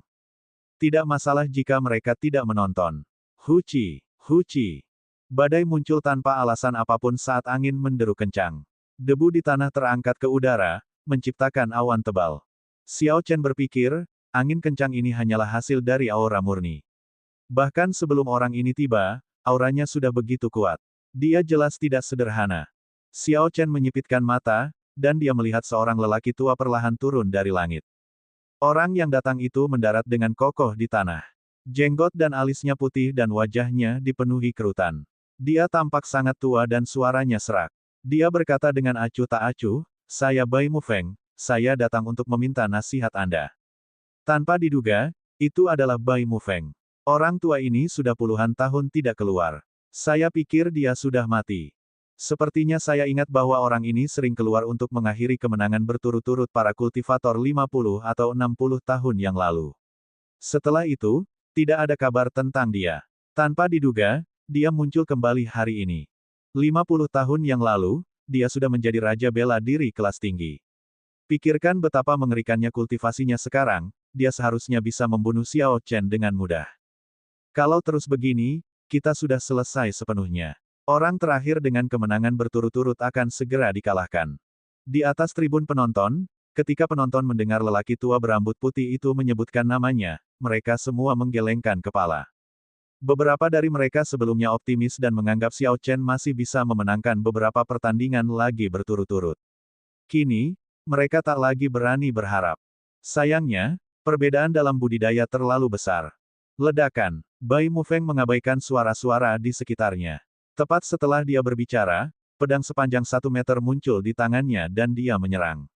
Tidak masalah jika mereka tidak menonton. Huci. Badai muncul tanpa alasan apapun saat angin menderu kencang. Debu di tanah terangkat ke udara, menciptakan awan tebal. Xiao Chen berpikir, angin kencang ini hanyalah hasil dari aura murni. Bahkan sebelum orang ini tiba, auranya sudah begitu kuat. Dia jelas tidak sederhana. Xiao Chen menyipitkan mata, dan dia melihat seorang lelaki tua perlahan turun dari langit. Orang yang datang itu mendarat dengan kokoh di tanah. Jenggot dan alisnya putih dan wajahnya dipenuhi kerutan. Dia tampak sangat tua dan suaranya serak. Dia berkata dengan acuh tak acuh, "Saya Bai Mufeng, saya datang untuk meminta nasihat Anda." Tanpa diduga, itu adalah Bai Mufeng. Orang tua ini sudah puluhan tahun tidak keluar. Saya pikir dia sudah mati. Sepertinya saya ingat bahwa orang ini sering keluar untuk mengakhiri kemenangan berturut-turut para kultivator 50 atau 60 tahun yang lalu. Setelah itu, tidak ada kabar tentang dia. Tanpa diduga, dia muncul kembali hari ini. 50 tahun yang lalu, dia sudah menjadi raja bela diri kelas tinggi. Pikirkan betapa mengerikannya kultivasinya sekarang, dia seharusnya bisa membunuh Xiao Chen dengan mudah. Kalau terus begini, kita sudah selesai sepenuhnya. Orang terakhir dengan kemenangan berturut-turut akan segera dikalahkan. Di atas tribun penonton, ketika penonton mendengar lelaki tua berambut putih itu menyebutkan namanya, mereka semua menggelengkan kepala. Beberapa dari mereka sebelumnya optimis dan menganggap Xiao Chen masih bisa memenangkan beberapa pertandingan lagi berturut-turut. Kini, mereka tak lagi berani berharap. Sayangnya, perbedaan dalam budidaya terlalu besar. Ledakan. Bai Mufeng mengabaikan suara-suara di sekitarnya. Tepat setelah dia berbicara, pedang sepanjang 1 meter muncul di tangannya dan dia menyerang.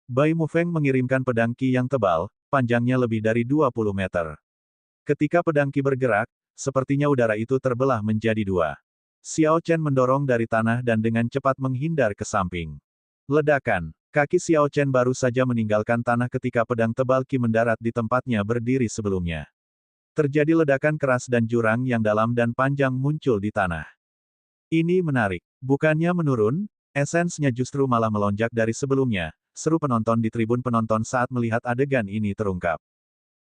Bai Mufeng mengirimkan pedang Qi yang tebal, panjangnya lebih dari 20 meter. Ketika pedang Qi bergerak, sepertinya udara itu terbelah menjadi dua. Xiao Chen mendorong dari tanah dan dengan cepat menghindar ke samping. Ledakan. Kaki Xiao Chen baru saja meninggalkan tanah ketika pedang tebal Qi mendarat di tempatnya berdiri sebelumnya. Terjadi ledakan keras dan jurang yang dalam dan panjang muncul di tanah. Ini menarik. Bukannya menurun, esensnya justru malah melonjak dari sebelumnya, seru penonton di tribun penonton saat melihat adegan ini terungkap.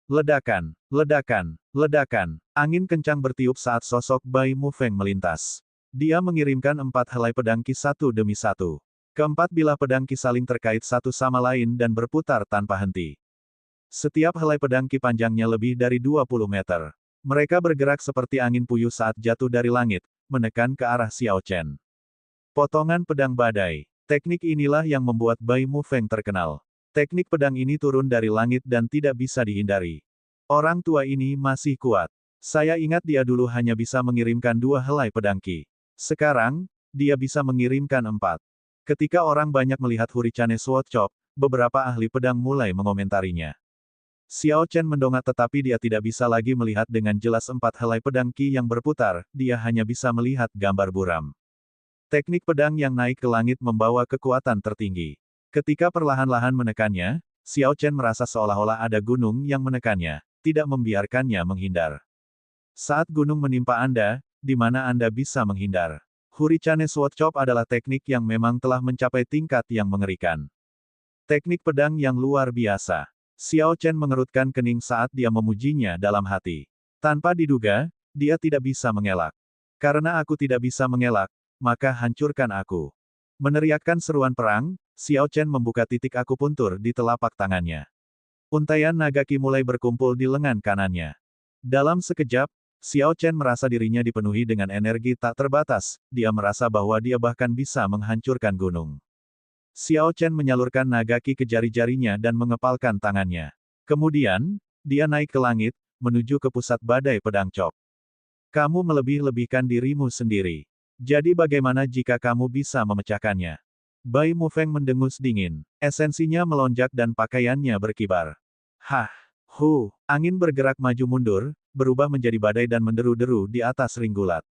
Ledakan, ledakan, ledakan. Angin kencang bertiup saat sosok Bai Mufeng melintas. Dia mengirimkan 4 helai pedang Qi satu demi satu. Keempat bilah pedang Qi saling terkait satu sama lain dan berputar tanpa henti. Setiap helai pedang Qi panjangnya lebih dari 20 meter. Mereka bergerak seperti angin puyuh saat jatuh dari langit, menekan ke arah Xiao Chen. Potongan pedang badai. Teknik inilah yang membuat Bai Mufeng terkenal. Teknik pedang ini turun dari langit dan tidak bisa dihindari. Orang tua ini masih kuat. Saya ingat dia dulu hanya bisa mengirimkan 2 helai pedang Qi. Sekarang, dia bisa mengirimkan 4. Ketika orang banyak melihat Hurricanes Sword Chop, beberapa ahli pedang mulai mengomentarinya. Xiao Chen mendongak tetapi dia tidak bisa lagi melihat dengan jelas 4 helai pedang Qi yang berputar, dia hanya bisa melihat gambar buram. Teknik pedang yang naik ke langit membawa kekuatan tertinggi. Ketika perlahan-lahan menekannya, Xiao Chen merasa seolah-olah ada gunung yang menekannya, tidak membiarkannya menghindar. Saat gunung menimpa Anda, di mana Anda bisa menghindar? Hurricanes Sword Chop adalah teknik yang memang telah mencapai tingkat yang mengerikan. Teknik pedang yang luar biasa. Xiao Chen mengerutkan kening saat dia memujinya dalam hati. Tanpa diduga, dia tidak bisa mengelak. Karena aku tidak bisa mengelak, maka hancurkan aku. Meneriakkan seruan perang, Xiao Chen membuka titik akupuntur di telapak tangannya. Untaian naga Qi mulai berkumpul di lengan kanannya. Dalam sekejap, Xiao Chen merasa dirinya dipenuhi dengan energi tak terbatas, dia merasa bahwa dia bahkan bisa menghancurkan gunung. Xiao Chen menyalurkan naga Qi ke jari-jarinya dan mengepalkan tangannya. Kemudian, dia naik ke langit, menuju ke pusat badai pedang chop. Kamu melebih-lebihkan dirimu sendiri. Jadi bagaimana jika kamu bisa memecahkannya? Bai Mufeng mendengus dingin. Esensinya melonjak dan pakaiannya berkibar. Hah! Angin bergerak maju mundur, berubah menjadi badai dan menderu-deru di atas ring gulat.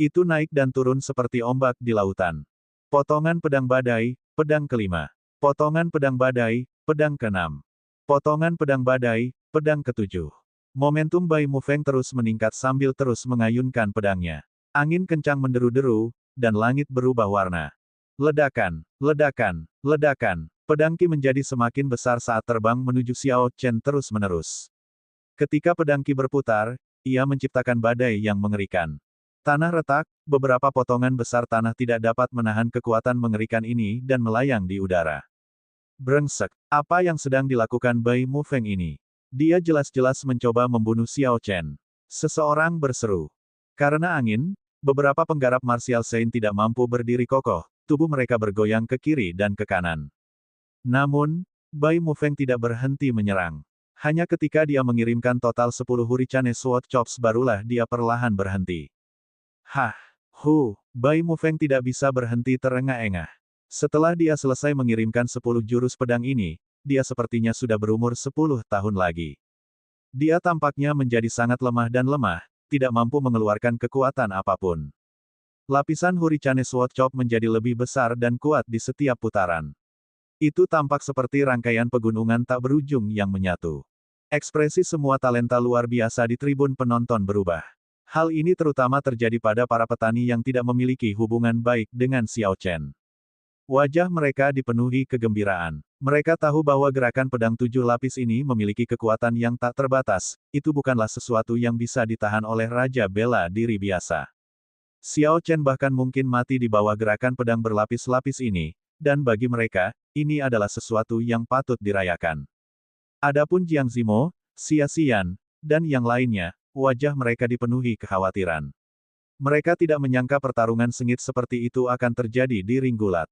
Itu naik dan turun seperti ombak di lautan. Potongan pedang badai, pedang kelima. Potongan pedang badai, pedang keenam. Potongan pedang badai, pedang ketujuh. Momentum Bai Mufeng terus meningkat sambil terus mengayunkan pedangnya. Angin kencang menderu-deru, dan langit berubah warna. Ledakan, ledakan, ledakan. Pedang Qi menjadi semakin besar saat terbang menuju Xiao Chen terus-menerus. Ketika pedang Qi berputar, ia menciptakan badai yang mengerikan. Tanah retak, beberapa potongan besar tanah tidak dapat menahan kekuatan mengerikan ini dan melayang di udara. Brengsek, apa yang sedang dilakukan Bai Mufeng ini? Dia jelas-jelas mencoba membunuh Xiao Chen. Seseorang berseru. Karena angin, beberapa penggarap martial Saint tidak mampu berdiri kokoh, tubuh mereka bergoyang ke kiri dan ke kanan. Namun, Bai Mufeng tidak berhenti menyerang. Hanya ketika dia mengirimkan total 10 Hurricanes Sword Chops barulah dia perlahan berhenti. Bai Mufeng tidak bisa berhenti terengah-engah. Setelah dia selesai mengirimkan 10 jurus pedang ini, dia sepertinya sudah berumur 10 tahun lagi. Dia tampaknya menjadi sangat lemah dan lemah, tidak mampu mengeluarkan kekuatan apapun. Lapisan Hurricanes Sword Chop menjadi lebih besar dan kuat di setiap putaran. Itu tampak seperti rangkaian pegunungan tak berujung yang menyatu. Ekspresi semua talenta luar biasa di tribun penonton berubah. Hal ini terutama terjadi pada para petani yang tidak memiliki hubungan baik dengan Xiao Chen. Wajah mereka dipenuhi kegembiraan. Mereka tahu bahwa gerakan pedang 7 lapis ini memiliki kekuatan yang tak terbatas, itu bukanlah sesuatu yang bisa ditahan oleh Raja Bela Diri biasa. Xiao Chen bahkan mungkin mati di bawah gerakan pedang berlapis-lapis ini, dan bagi mereka, ini adalah sesuatu yang patut dirayakan. Adapun Jiang Zimo, Xia Xian, dan yang lainnya, wajah mereka dipenuhi kekhawatiran. Mereka tidak menyangka pertarungan sengit seperti itu akan terjadi di ring gulat.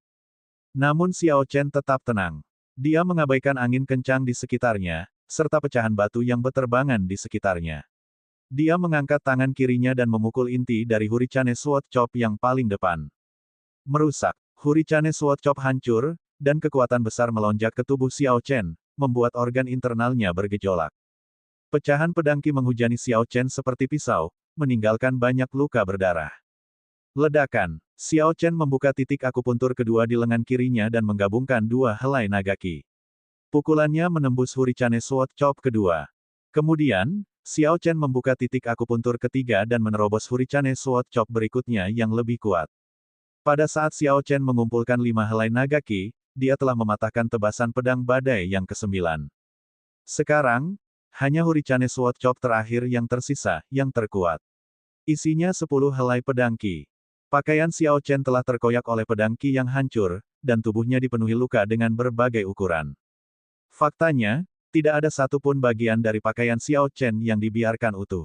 Namun Xiao Chen tetap tenang. Dia mengabaikan angin kencang di sekitarnya, serta pecahan batu yang berterbangan di sekitarnya. Dia mengangkat tangan kirinya dan memukul inti dari Hurricane Sword Chop yang paling depan. Merusak. Hurricane Sword Chop hancur, dan kekuatan besar melonjak ke tubuh Xiao Chen, membuat organ internalnya bergejolak. Pecahan pedang Qi menghujani Xiao Chen seperti pisau, meninggalkan banyak luka berdarah. Ledakan. Xiao Chen membuka titik akupuntur kedua di lengan kirinya dan menggabungkan dua helai naga Qi. Pukulannya menembus Hurricane Sword Chop kedua. Kemudian, Xiao Chen membuka titik akupuntur ketiga dan menerobos Hurricane Sword Chop berikutnya yang lebih kuat. Pada saat Xiao Chen mengumpulkan 5 helai naga Qi, dia telah mematahkan tebasan pedang badai yang ke-9. Sekarang, hanya Hurricane Sword Chop terakhir yang tersisa, yang terkuat. Isinya 10 helai pedang Qi. Pakaian Xiao Chen telah terkoyak oleh pedang Qi yang hancur, dan tubuhnya dipenuhi luka dengan berbagai ukuran. Faktanya, tidak ada satupun bagian dari pakaian Xiao Chen yang dibiarkan utuh.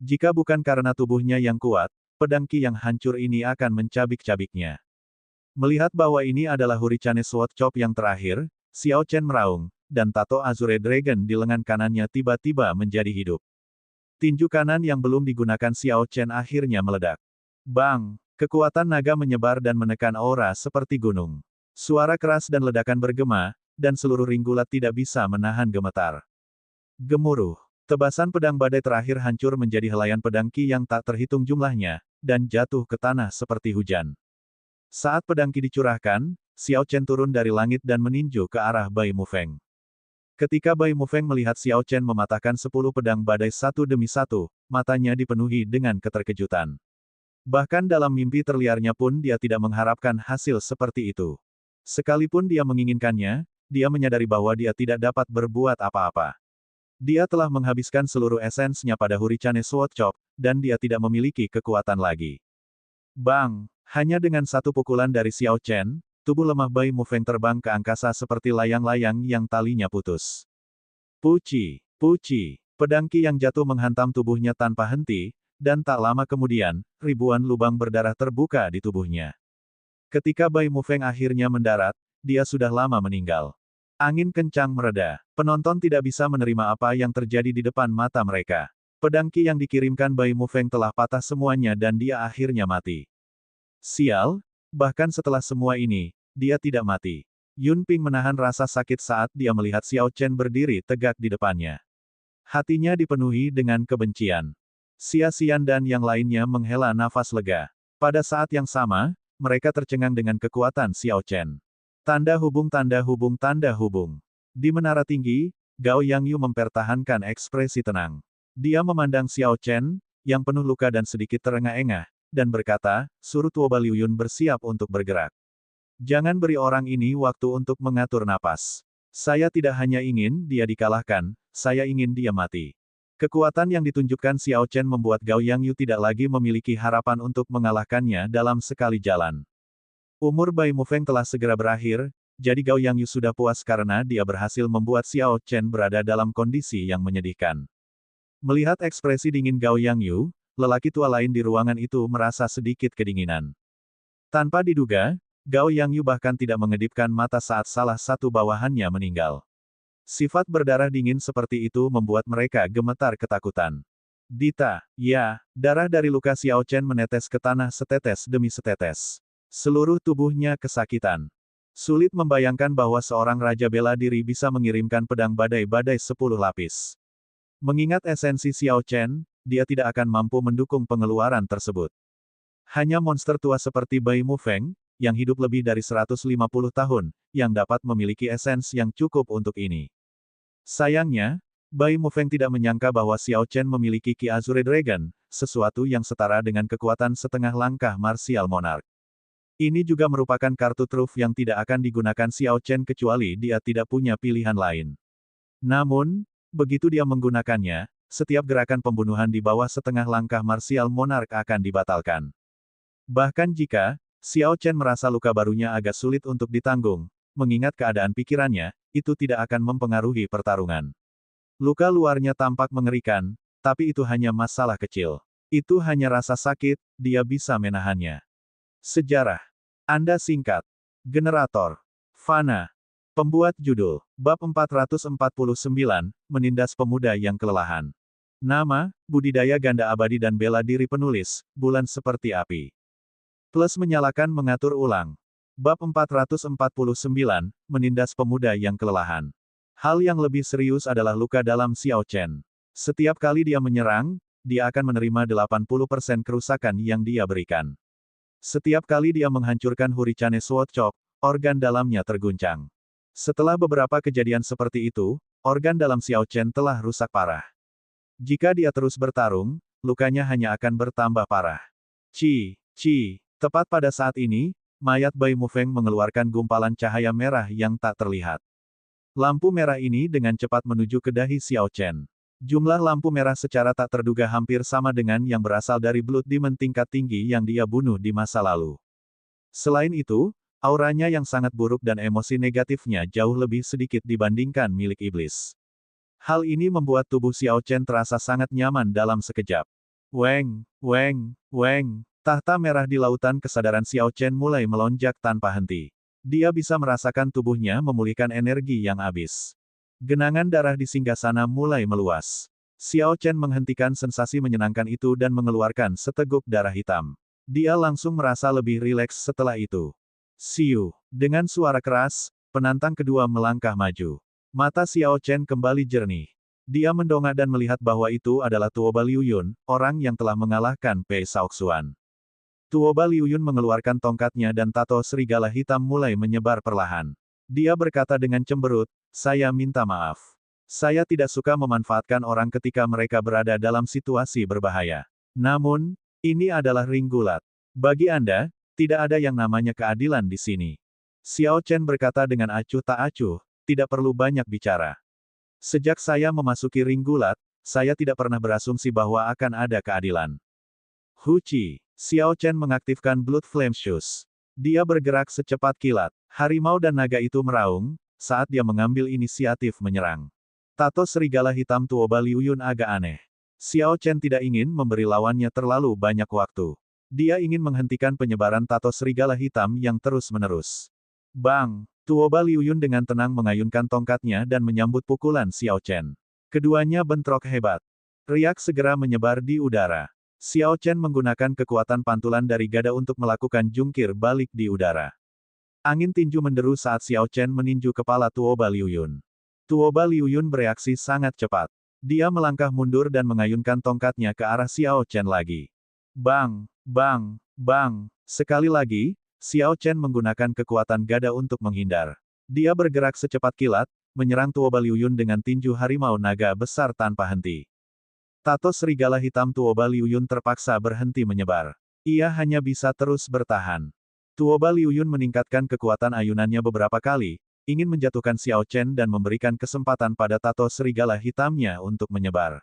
Jika bukan karena tubuhnya yang kuat, pedang Qi yang hancur ini akan mencabik-cabiknya. Melihat bahwa ini adalah Hurricane Sword Chop yang terakhir, Xiao Chen meraung, dan tato Azure Dragon di lengan kanannya tiba-tiba menjadi hidup. Tinju kanan yang belum digunakan Xiao Chen akhirnya meledak. Bang! Kekuatan naga menyebar dan menekan aura seperti gunung. Suara keras dan ledakan bergema, dan seluruh ring gulat tidak bisa menahan gemetar. Gemuruh. Tebasan pedang badai terakhir hancur menjadi helaian pedang Qi yang tak terhitung jumlahnya, dan jatuh ke tanah seperti hujan. Saat pedang Qi dicurahkan, Xiao Chen turun dari langit dan meninju ke arah Bai Mufeng. Ketika Bai Mufeng melihat Xiao Chen mematahkan 10 pedang badai satu demi satu, matanya dipenuhi dengan keterkejutan. Bahkan dalam mimpi terliarnya pun dia tidak mengharapkan hasil seperti itu. Sekalipun dia menginginkannya, dia menyadari bahwa dia tidak dapat berbuat apa-apa. Dia telah menghabiskan seluruh esensnya pada Hurricane Sword Chop, dan dia tidak memiliki kekuatan lagi. Bang! Hanya dengan satu pukulan dari Xiao Chen, tubuh lemah Bai Mufeng terbang ke angkasa seperti layang-layang yang talinya putus. Puci! Puci! Pedang Qi yang jatuh menghantam tubuhnya tanpa henti, dan tak lama kemudian, ribuan lubang berdarah terbuka di tubuhnya. Ketika Bai Mufeng akhirnya mendarat, dia sudah lama meninggal. Angin kencang mereda. Penonton tidak bisa menerima apa yang terjadi di depan mata mereka. Pedang Qi yang dikirimkan Bai Mufeng telah patah semuanya dan dia akhirnya mati. Sial, bahkan setelah semua ini, dia tidak mati. Yun Ping menahan rasa sakit saat dia melihat Xiao Chen berdiri tegak di depannya. Hatinya dipenuhi dengan kebencian. Xia Xian dan yang lainnya menghela nafas lega. Pada saat yang sama, mereka tercengang dengan kekuatan Xiao Chen. Tanda hubung tanda hubung tanda hubung. Di menara tinggi, Gao Yangyu mempertahankan ekspresi tenang. Dia memandang Xiao Chen, yang penuh luka dan sedikit terengah-engah, dan berkata, suruh Tuoba Liu Yun bersiap untuk bergerak. Jangan beri orang ini waktu untuk mengatur napas. Saya tidak hanya ingin dia dikalahkan, saya ingin dia mati. Kekuatan yang ditunjukkan Xiao Chen membuat Gao Yangyu tidak lagi memiliki harapan untuk mengalahkannya dalam sekali jalan. Umur Bai Mufeng telah segera berakhir, jadi Gao Yangyu sudah puas karena dia berhasil membuat Xiao Chen berada dalam kondisi yang menyedihkan. Melihat ekspresi dingin Gao Yangyu, lelaki tua lain di ruangan itu merasa sedikit kedinginan. Tanpa diduga, Gao Yangyu bahkan tidak mengedipkan mata saat salah satu bawahannya meninggal. Sifat berdarah dingin seperti itu membuat mereka gemetar ketakutan. Dita, ya, darah dari luka Xiao Chen menetes ke tanah setetes demi setetes. Seluruh tubuhnya kesakitan. Sulit membayangkan bahwa seorang raja bela diri bisa mengirimkan pedang badai-badai 10 lapis. Mengingat esensi Xiao Chen, dia tidak akan mampu mendukung pengeluaran tersebut. Hanya monster tua seperti Bai Mufeng, yang hidup lebih dari 150 tahun, yang dapat memiliki esens yang cukup untuk ini. Sayangnya, Bai Mufeng tidak menyangka bahwa Xiao Chen memiliki Qi Azure Dragon, sesuatu yang setara dengan kekuatan setengah langkah Martial Monarch. Ini juga merupakan kartu truf yang tidak akan digunakan Xiao Chen kecuali dia tidak punya pilihan lain. Namun, begitu dia menggunakannya, setiap gerakan pembunuhan di bawah setengah langkah Martial Monarch akan dibatalkan. Bahkan jika Xiao Chen merasa luka barunya agak sulit untuk ditanggung, mengingat keadaan pikirannya, itu tidak akan mempengaruhi pertarungan. Luka luarnya tampak mengerikan, tapi itu hanya masalah kecil. Itu hanya rasa sakit, dia bisa menahannya. Sejarah. Anda singkat. Generator. Fana. Pembuat judul. Bab 449, Menindas Pemuda yang Kelelahan. Nama, budidaya ganda abadi dan bela diri penulis, bulan seperti api. Plus menyalakan mengatur ulang. Bab 449, menindas pemuda yang kelelahan. Hal yang lebih serius adalah luka dalam Xiao Chen. Setiap kali dia menyerang, dia akan menerima 80% kerusakan yang dia berikan. Setiap kali dia menghancurkan Hurricane Sword Chop, organ dalamnya terguncang. Setelah beberapa kejadian seperti itu, organ dalam Xiao Chen telah rusak parah. Jika dia terus bertarung, lukanya hanya akan bertambah parah. Tepat pada saat ini, mayat Bai Mufeng mengeluarkan gumpalan cahaya merah yang tak terlihat. Lampu merah ini dengan cepat menuju ke dahi Xiao Chen. Jumlah lampu merah secara tak terduga hampir sama dengan yang berasal dari Blood Demon tingkat tinggi yang dia bunuh di masa lalu. Selain itu, auranya yang sangat buruk dan emosi negatifnya jauh lebih sedikit dibandingkan milik iblis. Hal ini membuat tubuh Xiao Chen terasa sangat nyaman dalam sekejap. Weng. Tahta merah di lautan kesadaran Xiao Chen mulai melonjak tanpa henti. Dia bisa merasakan tubuhnya memulihkan energi yang habis. Genangan darah di singgasana mulai meluas. Xiao Chen menghentikan sensasi menyenangkan itu dan mengeluarkan seteguk darah hitam. Dia langsung merasa lebih rileks setelah itu. Siu. Dengan suara keras, penantang kedua melangkah maju. Mata Xiao Chen kembali jernih. Dia mendongak dan melihat bahwa itu adalah Tuoba Liu Yun, orang yang telah mengalahkan Pei Shaoxuan. Tuoba Liu Yun mengeluarkan tongkatnya dan tato serigala hitam mulai menyebar perlahan. Dia berkata dengan cemberut, "Saya minta maaf. Saya tidak suka memanfaatkan orang ketika mereka berada dalam situasi berbahaya. Namun, ini adalah ring gulat. Bagi Anda, tidak ada yang namanya keadilan di sini." Xiao Chen berkata dengan acuh tak acuh, "Tidak perlu banyak bicara. Sejak saya memasuki ring gulat, saya tidak pernah berasumsi bahwa akan ada keadilan." Huci. Xiao Chen mengaktifkan Blood Flame Shoes. Dia bergerak secepat kilat. Harimau dan naga itu meraung, saat dia mengambil inisiatif menyerang. Tato serigala hitam Tuoba Liu Yun agak aneh. Xiao Chen tidak ingin memberi lawannya terlalu banyak waktu. Dia ingin menghentikan penyebaran tato serigala hitam yang terus-menerus. Bang! Tuoba Liu Yun dengan tenang mengayunkan tongkatnya dan menyambut pukulan Xiao Chen. Keduanya bentrok hebat. Riak segera menyebar di udara. Xiao Chen menggunakan kekuatan pantulan dari gada untuk melakukan jungkir balik di udara. Angin tinju menderu saat Xiao Chen meninju kepala Tuoba Liu Yun. Tuoba Liu Yun bereaksi sangat cepat. Dia melangkah mundur dan mengayunkan tongkatnya ke arah Xiao Chen lagi. Bang! Sekali lagi, Xiao Chen menggunakan kekuatan gada untuk menghindar. Dia bergerak secepat kilat, menyerang Tuoba Liu Yun dengan tinju harimau naga besar tanpa henti. Tato serigala hitam Tuoba Liu Yun terpaksa berhenti menyebar. Ia hanya bisa terus bertahan. Tuoba Liu Yun meningkatkan kekuatan ayunannya beberapa kali, ingin menjatuhkan Xiao Chen dan memberikan kesempatan pada tato serigala hitamnya untuk menyebar.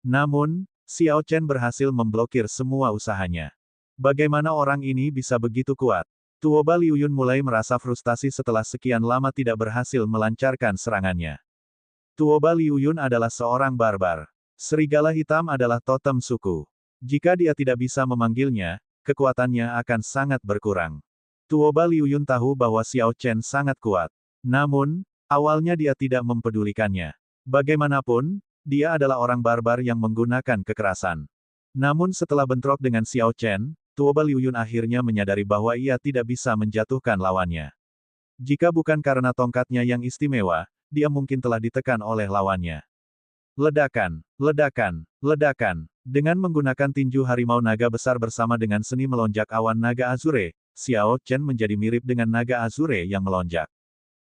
Namun, Xiao Chen berhasil memblokir semua usahanya. Bagaimana orang ini bisa begitu kuat? Tuoba Liu Yun mulai merasa frustasi setelah sekian lama tidak berhasil melancarkan serangannya. Tuoba Liu Yun adalah seorang barbar. Serigala hitam adalah totem suku. Jika dia tidak bisa memanggilnya, kekuatannya akan sangat berkurang. Tuoba Liu Yun tahu bahwa Xiao Chen sangat kuat. Namun, awalnya dia tidak mempedulikannya. Bagaimanapun, dia adalah orang barbar yang menggunakan kekerasan. Namun setelah bentrok dengan Xiao Chen, Tuoba Liu Yun akhirnya menyadari bahwa ia tidak bisa menjatuhkan lawannya. Jika bukan karena tongkatnya yang istimewa, dia mungkin telah ditekan oleh lawannya. Ledakan. Dengan menggunakan tinju harimau naga besar bersama dengan seni melonjak awan naga azure, Xiao Chen menjadi mirip dengan naga azure yang melonjak.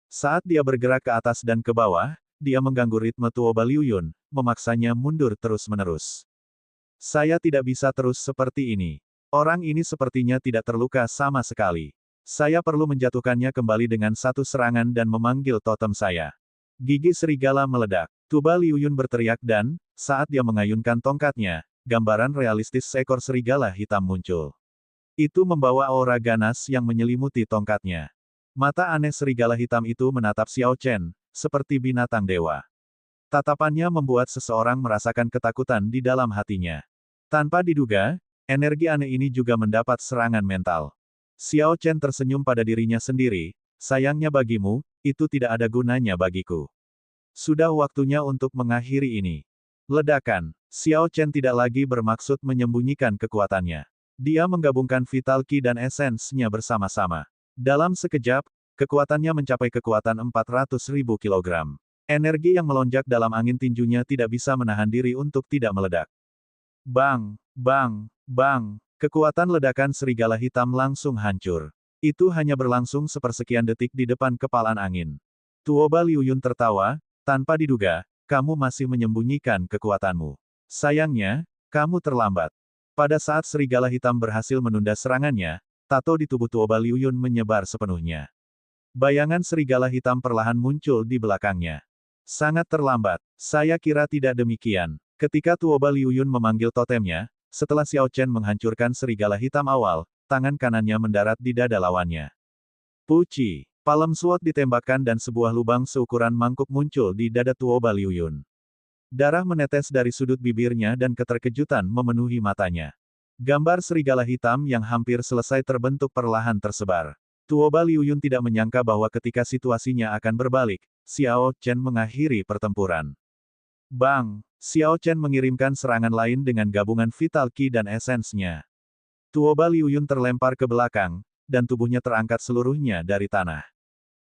Saat dia bergerak ke atas dan ke bawah, dia mengganggu ritme Tuoba Liu Yun, memaksanya mundur terus-menerus. Saya tidak bisa terus seperti ini. Orang ini sepertinya tidak terluka sama sekali. Saya perlu menjatuhkannya kembali dengan satu serangan dan memanggil totem saya. Gigi serigala meledak. Tuoba Liu Yun berteriak dan, saat dia mengayunkan tongkatnya, gambaran realistis seekor serigala hitam muncul. Itu membawa aura ganas yang menyelimuti tongkatnya. Mata aneh serigala hitam itu menatap Xiao Chen, seperti binatang dewa. Tatapannya membuat seseorang merasakan ketakutan di dalam hatinya. Tanpa diduga, energi aneh ini juga mendapat serangan mental. Xiao Chen tersenyum pada dirinya sendiri, sayangnya bagimu, itu tidak ada gunanya bagiku. Sudah waktunya untuk mengakhiri ini. Ledakan. Xiao Chen tidak lagi bermaksud menyembunyikan kekuatannya. Dia menggabungkan Vital Qi dan esensnya bersama-sama. Dalam sekejap, kekuatannya mencapai kekuatan 400.000 kilogram. Energi yang melonjak dalam angin tinjunya tidak bisa menahan diri untuk tidak meledak. Bang, bang, bang, kekuatan ledakan serigala hitam langsung hancur. Itu hanya berlangsung sepersekian detik di depan kepalan angin. Tuoba Liu Yun tertawa, tanpa diduga, kamu masih menyembunyikan kekuatanmu. Sayangnya, kamu terlambat. Pada saat serigala hitam berhasil menunda serangannya, tato di tubuh Tuoba Liu Yun menyebar sepenuhnya. Bayangan serigala hitam perlahan muncul di belakangnya. Sangat terlambat. Saya kira tidak demikian. Ketika Tuoba Liu Yun memanggil totemnya, setelah Xiao Chen menghancurkan serigala hitam awal, tangan kanannya mendarat di dada lawannya. Puci. Palem sword ditembakkan dan sebuah lubang seukuran mangkuk muncul di dada Tuoba Liu Yun. Darah menetes dari sudut bibirnya dan keterkejutan memenuhi matanya. Gambar serigala hitam yang hampir selesai terbentuk perlahan tersebar. Tuoba Liu Yun tidak menyangka bahwa ketika situasinya akan berbalik, Xiao Chen mengakhiri pertempuran. Bang! Xiao Chen mengirimkan serangan lain dengan gabungan Vital Qi dan esensnya. Tuoba Liu Yun terlempar ke belakang, dan tubuhnya terangkat seluruhnya dari tanah.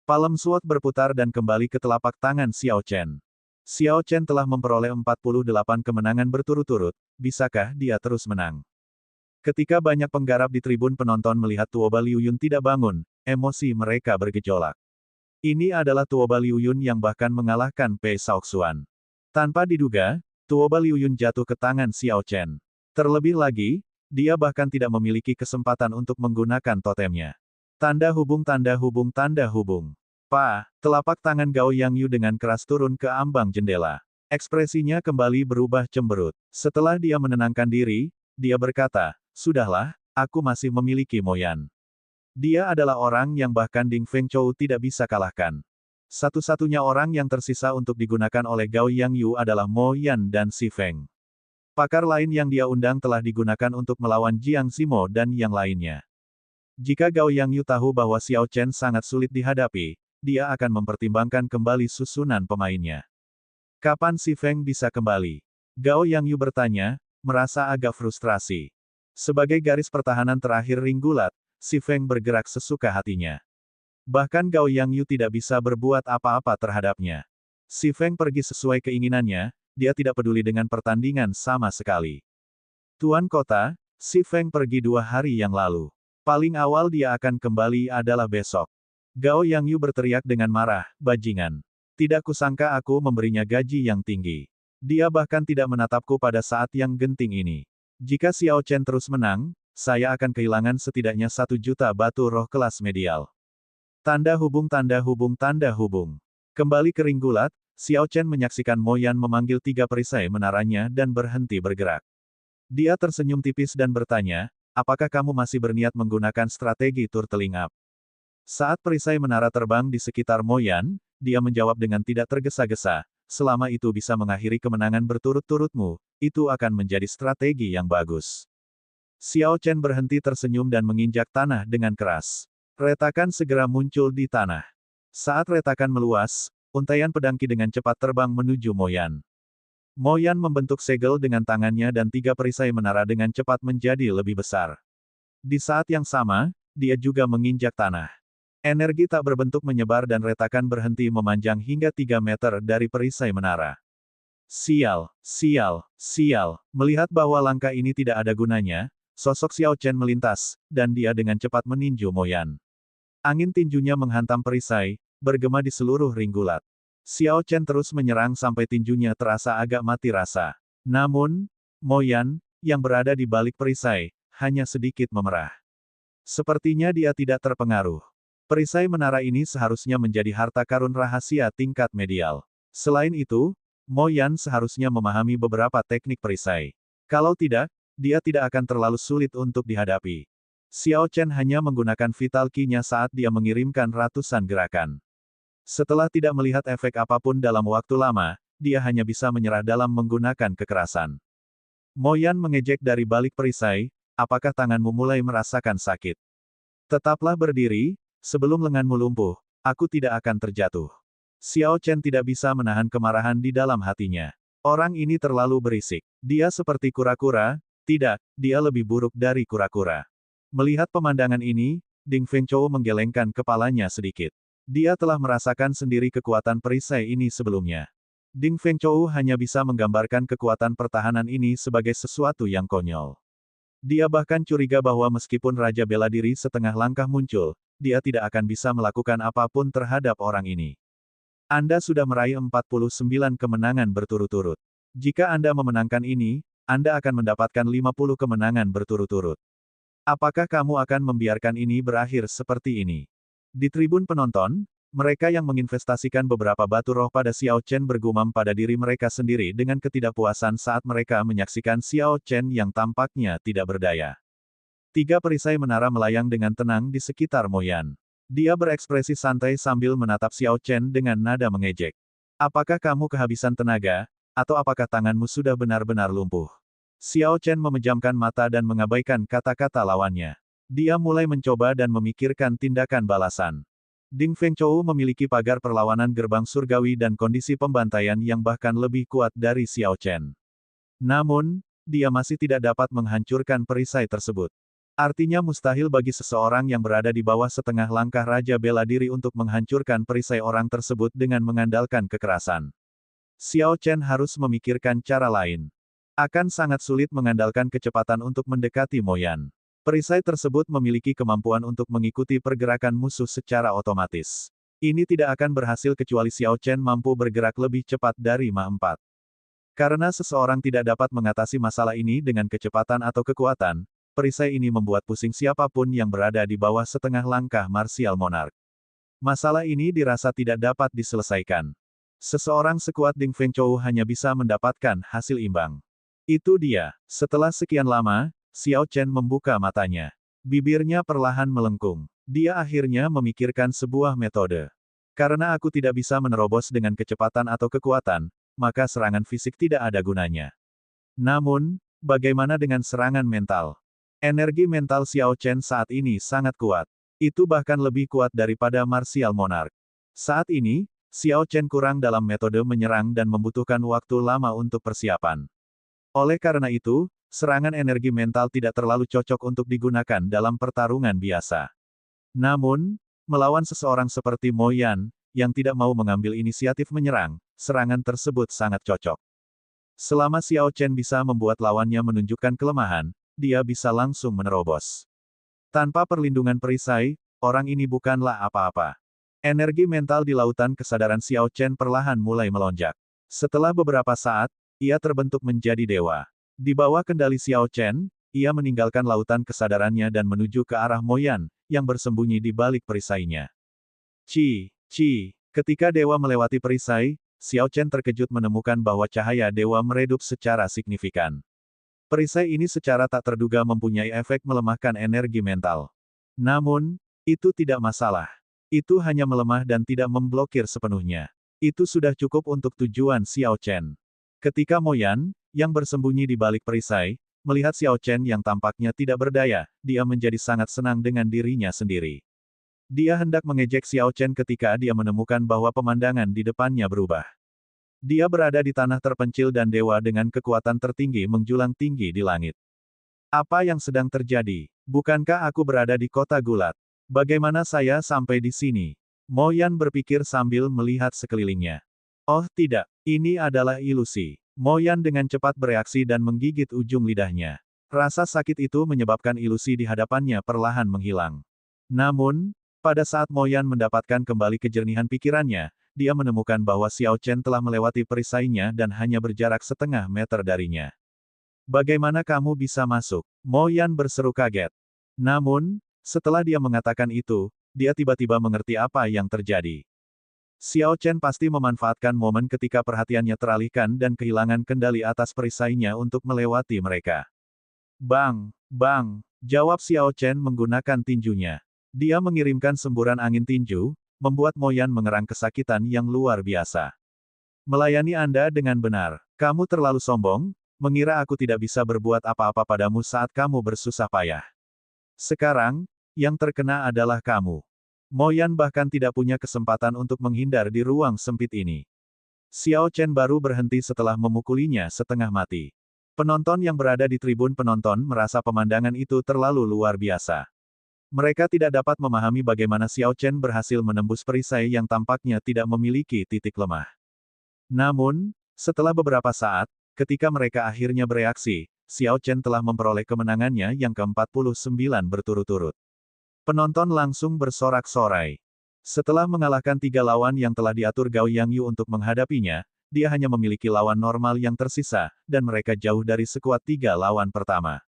Palem sword berputar dan kembali ke telapak tangan Xiao Chen. Xiao Chen telah memperoleh 48 kemenangan berturut-turut, bisakah dia terus menang? Ketika banyak penggarap di tribun penonton melihat Tuoba Liu Yun tidak bangun, emosi mereka bergejolak. Ini adalah Tuoba Liu Yun yang bahkan mengalahkan Pei Shaoxuan. Tanpa diduga, Tuoba Liu Yun jatuh ke tangan Xiao Chen. Terlebih lagi, dia bahkan tidak memiliki kesempatan untuk menggunakan totemnya. Tanda hubung tanda hubung tanda hubung. Telapak tangan Gao Yangyu dengan keras turun ke ambang jendela. Ekspresinya kembali berubah cemberut. Setelah dia menenangkan diri, dia berkata, sudahlah, aku masih memiliki Mo Yan. Dia adalah orang yang bahkan Ding Fengzhou tidak bisa kalahkan. Satu-satunya orang yang tersisa untuk digunakan oleh Gao Yangyu adalah Mo Yan dan Si Feng. Pakar lain yang dia undang telah digunakan untuk melawan Jiang Zimo dan yang lainnya. Jika Gao Yangyu tahu bahwa Xiao Chen sangat sulit dihadapi, dia akan mempertimbangkan kembali susunan pemainnya. Kapan Si Feng bisa kembali? Gao Yangyu bertanya, merasa agak frustrasi. Sebagai garis pertahanan terakhir ring gulat, Si Feng bergerak sesuka hatinya. Bahkan Gao Yangyu tidak bisa berbuat apa-apa terhadapnya. Si Feng pergi sesuai keinginannya, dia tidak peduli dengan pertandingan sama sekali. Tuan kota, Si Feng pergi 2 hari yang lalu. Paling awal dia akan kembali adalah besok. Gao Yangyu berteriak dengan marah, bajingan. Tidak kusangka aku memberinya gaji yang tinggi. Dia bahkan tidak menatapku pada saat yang genting ini. Jika Xiao Chen terus menang, saya akan kehilangan setidaknya 1 juta batu roh kelas medial. Tanda hubung tanda hubung tanda hubung. Kembali ke ring gulat, Xiao Chen menyaksikan Mo Yan memanggil 3 perisai menaranya dan berhenti bergerak. Dia tersenyum tipis dan bertanya, apakah kamu masih berniat menggunakan strategi turtling up? Saat perisai menara terbang di sekitar Mo Yan, dia menjawab dengan tidak tergesa-gesa, selama itu bisa mengakhiri kemenangan berturut-turutmu, itu akan menjadi strategi yang bagus. Xiao Chen berhenti tersenyum dan menginjak tanah dengan keras. Retakan segera muncul di tanah. Saat retakan meluas, untaian pedang Qi dengan cepat terbang menuju Mo Yan. Mo Yan membentuk segel dengan tangannya dan 3 perisai menara dengan cepat menjadi lebih besar. Di saat yang sama, dia juga menginjak tanah. Energi tak berbentuk menyebar dan retakan berhenti memanjang hingga 3 meter dari perisai menara. Sial, sial, sial. Melihat bahwa langkah ini tidak ada gunanya, sosok Xiao Chen melintas, dan dia dengan cepat meninju Mo Yan. Angin tinjunya menghantam perisai, bergema di seluruh ring gulat. Xiao Chen terus menyerang sampai tinjunya terasa agak mati rasa. Namun, Mo Yan, yang berada di balik perisai, hanya sedikit memerah. Sepertinya dia tidak terpengaruh. Perisai menara ini seharusnya menjadi harta karun rahasia tingkat medial. Selain itu, Mo Yan seharusnya memahami beberapa teknik perisai. Kalau tidak, dia tidak akan terlalu sulit untuk dihadapi. Xiao Chen hanya menggunakan Vital Qi-nya saat dia mengirimkan ratusan gerakan. Setelah tidak melihat efek apapun dalam waktu lama, dia hanya bisa menyerah dalam menggunakan kekerasan. Mo Yan mengejek dari balik perisai, apakah tanganmu mulai merasakan sakit? Tetaplah berdiri, sebelum lenganmu lumpuh, aku tidak akan terjatuh. Xiao Chen tidak bisa menahan kemarahan di dalam hatinya. Orang ini terlalu berisik. Dia seperti kura-kura, tidak, dia lebih buruk dari kura-kura. Melihat pemandangan ini, Ding Fengchou menggelengkan kepalanya sedikit. Dia telah merasakan sendiri kekuatan perisai ini sebelumnya. Ding Fengchou hanya bisa menggambarkan kekuatan pertahanan ini sebagai sesuatu yang konyol. Dia bahkan curiga bahwa meskipun Raja Bela Diri setengah langkah muncul, dia tidak akan bisa melakukan apapun terhadap orang ini. Anda sudah meraih 49 kemenangan berturut-turut. Jika Anda memenangkan ini, Anda akan mendapatkan 50 kemenangan berturut-turut. Apakah kamu akan membiarkan ini berakhir seperti ini? Di tribun penonton, mereka yang menginvestasikan beberapa batu roh pada Xiao Chen bergumam pada diri mereka sendiri dengan ketidakpuasan saat mereka menyaksikan Xiao Chen yang tampaknya tidak berdaya. 3 perisai menara melayang dengan tenang di sekitar Mo Yan. Dia berekspresi santai sambil menatap Xiao Chen dengan nada mengejek. Apakah kamu kehabisan tenaga, atau apakah tanganmu sudah benar-benar lumpuh? Xiao Chen memejamkan mata dan mengabaikan kata-kata lawannya. Dia mulai mencoba dan memikirkan tindakan balasan. Ding Fengchou memiliki pagar perlawanan gerbang surgawi dan kondisi pembantaian yang bahkan lebih kuat dari Xiao Chen. Namun, dia masih tidak dapat menghancurkan perisai tersebut. Artinya mustahil bagi seseorang yang berada di bawah setengah langkah Raja Bela Diri untuk menghancurkan perisai orang tersebut dengan mengandalkan kekerasan. Xiao Chen harus memikirkan cara lain. Akan sangat sulit mengandalkan kecepatan untuk mendekati Mo Yan. Perisai tersebut memiliki kemampuan untuk mengikuti pergerakan musuh secara otomatis. Ini tidak akan berhasil kecuali Xiao Chen mampu bergerak lebih cepat dari Ma 4. Karena seseorang tidak dapat mengatasi masalah ini dengan kecepatan atau kekuatan, perisai ini membuat pusing siapapun yang berada di bawah setengah langkah Martial Monarch. Masalah ini dirasa tidak dapat diselesaikan. Seseorang sekuat Ding Fengchou hanya bisa mendapatkan hasil imbang. Itu dia. Setelah sekian lama, Xiao Chen membuka matanya. Bibirnya perlahan melengkung. Dia akhirnya memikirkan sebuah metode. Karena aku tidak bisa menerobos dengan kecepatan atau kekuatan, maka serangan fisik tidak ada gunanya. Namun, bagaimana dengan serangan mental? Energi mental Xiao Chen saat ini sangat kuat. Itu bahkan lebih kuat daripada Martial Monarch. Saat ini, Xiao Chen kurang dalam metode menyerang dan membutuhkan waktu lama untuk persiapan. Oleh karena itu, serangan energi mental tidak terlalu cocok untuk digunakan dalam pertarungan biasa. Namun, melawan seseorang seperti Mo Yan, yang tidak mau mengambil inisiatif menyerang, serangan tersebut sangat cocok. Selama Xiao Chen bisa membuat lawannya menunjukkan kelemahan, dia bisa langsung menerobos. Tanpa perlindungan perisai, orang ini bukanlah apa-apa. Energi mental di lautan kesadaran Xiao Chen perlahan mulai melonjak. Setelah beberapa saat, ia terbentuk menjadi dewa. Di bawah kendali Xiao Chen, ia meninggalkan lautan kesadarannya dan menuju ke arah Mo Yan, yang bersembunyi di balik perisainya. Ketika dewa melewati perisai, Xiao Chen terkejut menemukan bahwa cahaya dewa meredup secara signifikan. Perisai ini secara tak terduga mempunyai efek melemahkan energi mental. Namun, itu tidak masalah. Itu hanya melemah dan tidak memblokir sepenuhnya. Itu sudah cukup untuk tujuan Xiao Chen. Ketika Mo Yan, yang bersembunyi di balik perisai, melihat Xiao Chen yang tampaknya tidak berdaya, dia menjadi sangat senang dengan dirinya sendiri. Dia hendak mengejek Xiao Chen ketika dia menemukan bahwa pemandangan di depannya berubah. Dia berada di tanah terpencil dan dewa dengan kekuatan tertinggi menjulang tinggi di langit. Apa yang sedang terjadi? Bukankah aku berada di kota gulat? Bagaimana saya sampai di sini? Mo Yan berpikir sambil melihat sekelilingnya. Oh tidak, ini adalah ilusi. Mo Yan dengan cepat bereaksi dan menggigit ujung lidahnya. Rasa sakit itu menyebabkan ilusi di hadapannya perlahan menghilang. Namun, pada saat Mo Yan mendapatkan kembali kejernihan pikirannya, dia menemukan bahwa Xiao Chen telah melewati perisainya dan hanya berjarak setengah meter darinya. Bagaimana kamu bisa masuk? Mo Yan berseru kaget. Namun, setelah dia mengatakan itu, dia tiba-tiba mengerti apa yang terjadi. Xiao Chen pasti memanfaatkan momen ketika perhatiannya teralihkan dan kehilangan kendali atas perisainya untuk melewati mereka. Bang! Bang! Jawab Xiao Chen menggunakan tinjunya. Dia mengirimkan semburan angin tinju, membuat Mo Yan mengerang kesakitan yang luar biasa. Melayani Anda dengan benar. Kamu terlalu sombong, mengira aku tidak bisa berbuat apa-apa padamu saat kamu bersusah payah. Sekarang, yang terkena adalah kamu. Mo Yan bahkan tidak punya kesempatan untuk menghindar di ruang sempit ini. Xiao Chen baru berhenti setelah memukulinya setengah mati. Penonton yang berada di tribun penonton merasa pemandangan itu terlalu luar biasa. Mereka tidak dapat memahami bagaimana Xiao Chen berhasil menembus perisai yang tampaknya tidak memiliki titik lemah. Namun, setelah beberapa saat, ketika mereka akhirnya bereaksi, Xiao Chen telah memperoleh kemenangannya yang ke-49 berturut-turut. Penonton langsung bersorak-sorai. Setelah mengalahkan 3 lawan yang telah diatur Gao Yangyu untuk menghadapinya, dia hanya memiliki lawan normal yang tersisa, dan mereka jauh dari sekuat 3 lawan pertama.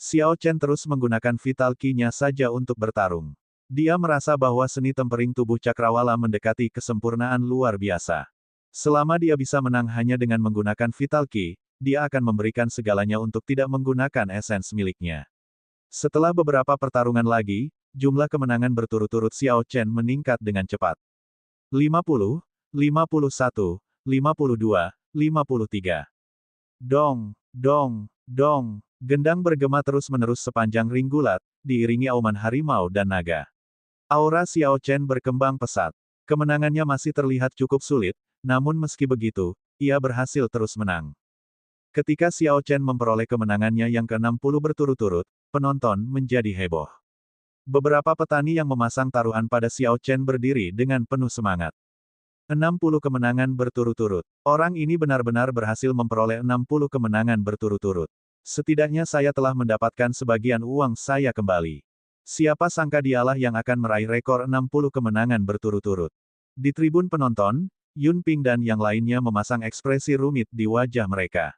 Xiao Chen terus menggunakan Vital Ki-nya saja untuk bertarung. Dia merasa bahwa seni tempering tubuh Cakrawala mendekati kesempurnaan luar biasa. Selama dia bisa menang hanya dengan menggunakan Vital Ki, dia akan memberikan segalanya untuk tidak menggunakan esens miliknya. Setelah beberapa pertarungan lagi, jumlah kemenangan berturut-turut Xiao Chen meningkat dengan cepat. 50, 51, 52, 53. Dong, dong, dong. Gendang bergema terus-menerus sepanjang ring gulat, diiringi auman harimau dan naga. Aura Xiao Chen berkembang pesat. Kemenangannya masih terlihat cukup sulit, namun meski begitu, ia berhasil terus menang. Ketika Xiao Chen memperoleh kemenangannya yang ke-60 berturut-turut, penonton menjadi heboh. Beberapa petani yang memasang taruhan pada Xiao Chen berdiri dengan penuh semangat. 60 kemenangan berturut-turut. Orang ini benar-benar berhasil memperoleh 60 kemenangan berturut-turut. Setidaknya saya telah mendapatkan sebagian uang saya kembali. Siapa sangka dialah yang akan meraih rekor 60 kemenangan berturut-turut. Di tribun penonton, Yun Ping dan yang lainnya memasang ekspresi rumit di wajah mereka.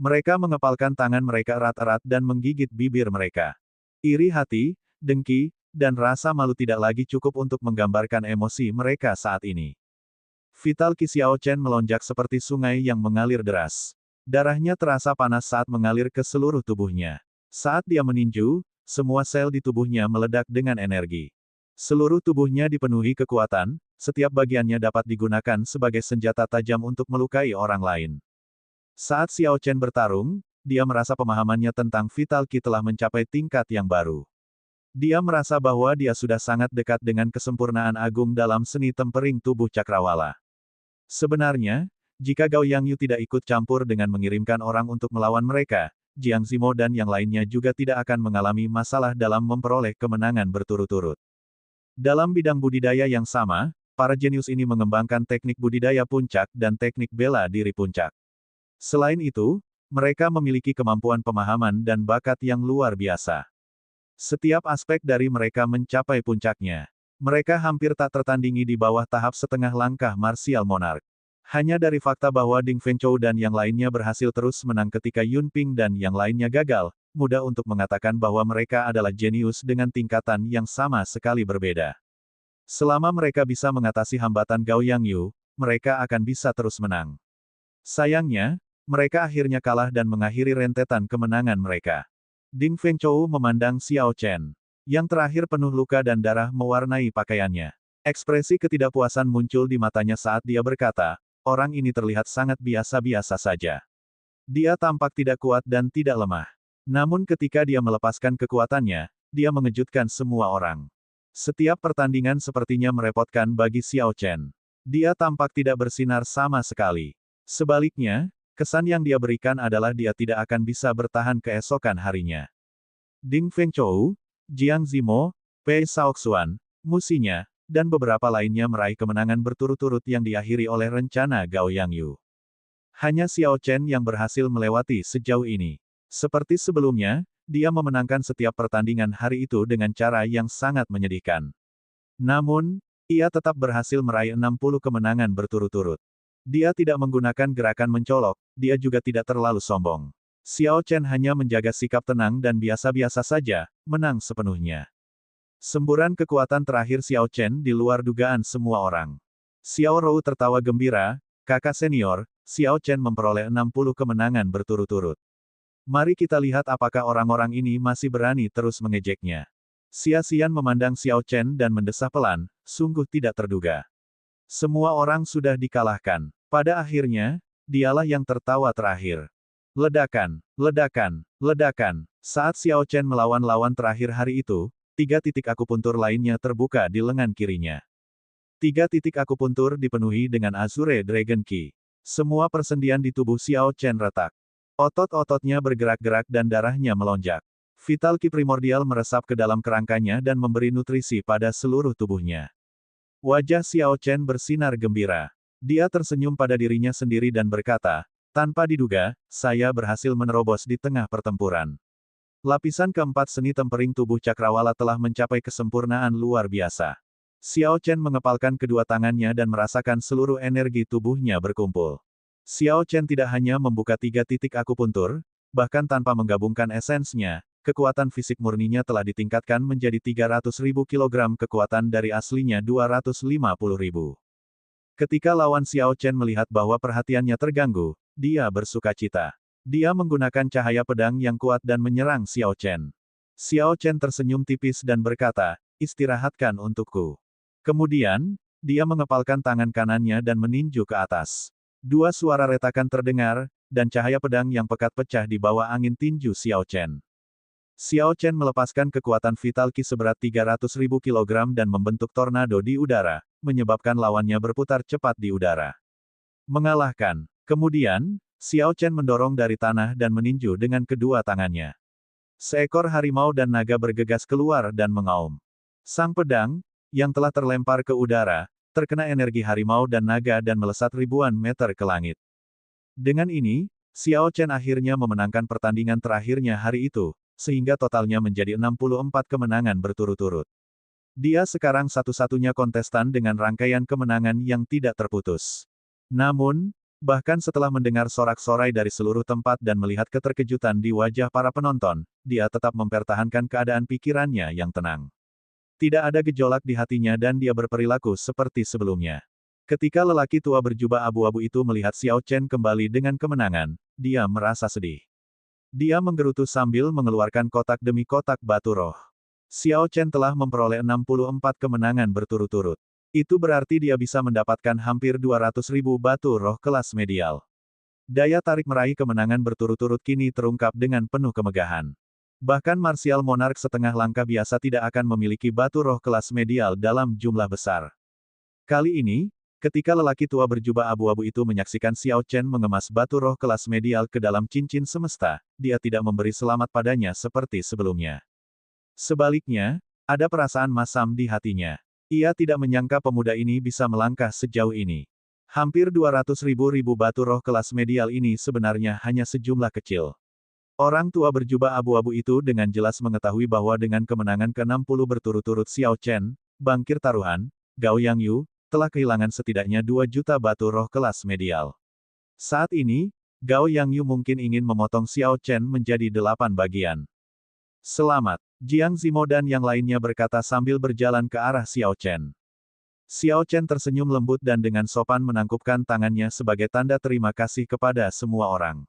Mereka mengepalkan tangan mereka erat-erat dan menggigit bibir mereka. Iri hati, dengki, dan rasa malu tidak lagi cukup untuk menggambarkan emosi mereka saat ini. Vital Ki Xiao Chen melonjak seperti sungai yang mengalir deras. Darahnya terasa panas saat mengalir ke seluruh tubuhnya. Saat dia meninju, semua sel di tubuhnya meledak dengan energi. Seluruh tubuhnya dipenuhi kekuatan, setiap bagiannya dapat digunakan sebagai senjata tajam untuk melukai orang lain. Saat Xiao Chen bertarung, dia merasa pemahamannya tentang Vital Ki telah mencapai tingkat yang baru. Dia merasa bahwa dia sudah sangat dekat dengan kesempurnaan agung dalam seni tempering tubuh Cakrawala. Sebenarnya, jika Gao Yangyu tidak ikut campur dengan mengirimkan orang untuk melawan mereka, Jiang Zimo dan yang lainnya juga tidak akan mengalami masalah dalam memperoleh kemenangan berturut-turut. Dalam bidang budidaya yang sama, para jenius ini mengembangkan teknik budidaya puncak dan teknik bela diri puncak. Selain itu, mereka memiliki kemampuan pemahaman dan bakat yang luar biasa. Setiap aspek dari mereka mencapai puncaknya. Mereka hampir tak tertandingi di bawah tahap setengah langkah martial monarch. Hanya dari fakta bahwa Ding Fengzhou dan yang lainnya berhasil terus menang ketika Yun Ping dan yang lainnya gagal, mudah untuk mengatakan bahwa mereka adalah jenius dengan tingkatan yang sama sekali berbeda. Selama mereka bisa mengatasi hambatan Gao Yangyu, mereka akan bisa terus menang. Sayangnya, mereka akhirnya kalah dan mengakhiri rentetan kemenangan mereka. Ding Fengzhou memandang Xiao Chen. Yang terakhir penuh luka dan darah mewarnai pakaiannya. Ekspresi ketidakpuasan muncul di matanya saat dia berkata, orang ini terlihat sangat biasa-biasa saja. Dia tampak tidak kuat dan tidak lemah. Namun ketika dia melepaskan kekuatannya, dia mengejutkan semua orang. Setiap pertandingan sepertinya merepotkan bagi Xiao Chen. Dia tampak tidak bersinar sama sekali. Sebaliknya, kesan yang dia berikan adalah dia tidak akan bisa bertahan keesokan harinya. Ding Fengzhou, Jiang Zimo, Pei Shaoxuan, musinya, dan beberapa lainnya meraih kemenangan berturut-turut yang diakhiri oleh rencana Gao Yangyu. Hanya Xiao Chen yang berhasil melewati sejauh ini. Seperti sebelumnya, dia memenangkan setiap pertandingan hari itu dengan cara yang sangat menyedihkan. Namun, ia tetap berhasil meraih 60 kemenangan berturut-turut. Dia tidak menggunakan gerakan mencolok, dia juga tidak terlalu sombong. Xiao Chen hanya menjaga sikap tenang dan biasa-biasa saja, menang sepenuhnya. Semburan kekuatan terakhir Xiao Chen di luar dugaan semua orang. Xiao Rou tertawa gembira, kakak senior, Xiao Chen memperoleh 60 kemenangan berturut-turut. Mari kita lihat apakah orang-orang ini masih berani terus mengejeknya. Xia Xian memandang Xiao Chen dan mendesah pelan, sungguh tidak terduga. Semua orang sudah dikalahkan. Pada akhirnya, dialah yang tertawa terakhir. Ledakan, ledakan, ledakan. Saat Xiao Chen melawan lawan terakhir hari itu, 3 titik akupuntur lainnya terbuka di lengan kirinya. 3 titik akupuntur dipenuhi dengan Azure Dragon Key. Semua persendian di tubuh Xiao Chen retak. Otot-ototnya bergerak-gerak dan darahnya melonjak. Vital Ki primordial meresap ke dalam kerangkanya dan memberi nutrisi pada seluruh tubuhnya. Wajah Xiao Chen bersinar gembira. Dia tersenyum pada dirinya sendiri dan berkata, tanpa diduga, saya berhasil menerobos di tengah pertempuran. Lapisan keempat seni tempering tubuh Cakrawala telah mencapai kesempurnaan luar biasa. Xiao Chen mengepalkan kedua tangannya dan merasakan seluruh energi tubuhnya berkumpul. Xiao Chen tidak hanya membuka 3 titik akupuntur, bahkan tanpa menggabungkan esensnya, kekuatan fisik murninya telah ditingkatkan menjadi 300.000 kg kekuatan dari aslinya 250.000. Ketika lawan Xiao Chen melihat bahwa perhatiannya terganggu, dia bersukacita. Dia menggunakan cahaya pedang yang kuat dan menyerang Xiao Chen. Xiao Chen tersenyum tipis dan berkata, istirahatkan untukku. Kemudian, dia mengepalkan tangan kanannya dan meninju ke atas. 2 suara retakan terdengar, dan cahaya pedang yang pekat pecah di bawah angin tinju Xiao Chen. Xiao Chen melepaskan kekuatan Vital Ki seberat 300.000 kg dan membentuk tornado di udara, menyebabkan lawannya berputar cepat di udara. Mengalahkan. Kemudian, Xiao Chen mendorong dari tanah dan meninju dengan kedua tangannya. Seekor harimau dan naga bergegas keluar dan mengaum. Sang pedang, yang telah terlempar ke udara, terkena energi harimau dan naga dan melesat ribuan meter ke langit. Dengan ini, Xiao Chen akhirnya memenangkan pertandingan terakhirnya hari itu, sehingga totalnya menjadi 64 kemenangan berturut-turut. Dia sekarang satu-satunya kontestan dengan rangkaian kemenangan yang tidak terputus. Namun, bahkan setelah mendengar sorak-sorai dari seluruh tempat dan melihat keterkejutan di wajah para penonton, dia tetap mempertahankan keadaan pikirannya yang tenang. Tidak ada gejolak di hatinya dan dia berperilaku seperti sebelumnya. Ketika lelaki tua berjubah abu-abu itu melihat Xiao Chen kembali dengan kemenangan, dia merasa sedih. Dia menggerutu sambil mengeluarkan kotak demi kotak batu roh. Xiao Chen telah memperoleh 64 kemenangan berturut-turut. Itu berarti dia bisa mendapatkan hampir 200.000 batu roh kelas medial. Daya tarik meraih kemenangan berturut-turut kini terungkap dengan penuh kemegahan. Bahkan Martial Monarch setengah langkah biasa tidak akan memiliki batu roh kelas medial dalam jumlah besar. Kali ini, ketika lelaki tua berjubah abu-abu itu menyaksikan Xiao Chen mengemas batu roh kelas medial ke dalam cincin semesta, dia tidak memberi selamat padanya seperti sebelumnya. Sebaliknya, ada perasaan masam di hatinya. Ia tidak menyangka pemuda ini bisa melangkah sejauh ini. Hampir 200.000 batu roh kelas medial ini sebenarnya hanya sejumlah kecil. Orang tua berjubah abu-abu itu dengan jelas mengetahui bahwa dengan kemenangan ke-60 berturut-turut Xiao Chen, bangkir taruhan, Gao Yangyu, telah kehilangan setidaknya 2 juta batu roh kelas medial. Saat ini, Gao Yangyu mungkin ingin memotong Xiao Chen menjadi 8 bagian. Selamat, Jiang Zimo dan yang lainnya berkata sambil berjalan ke arah Xiao Chen. Xiao Chen tersenyum lembut dan dengan sopan menangkupkan tangannya sebagai tanda terima kasih kepada semua orang.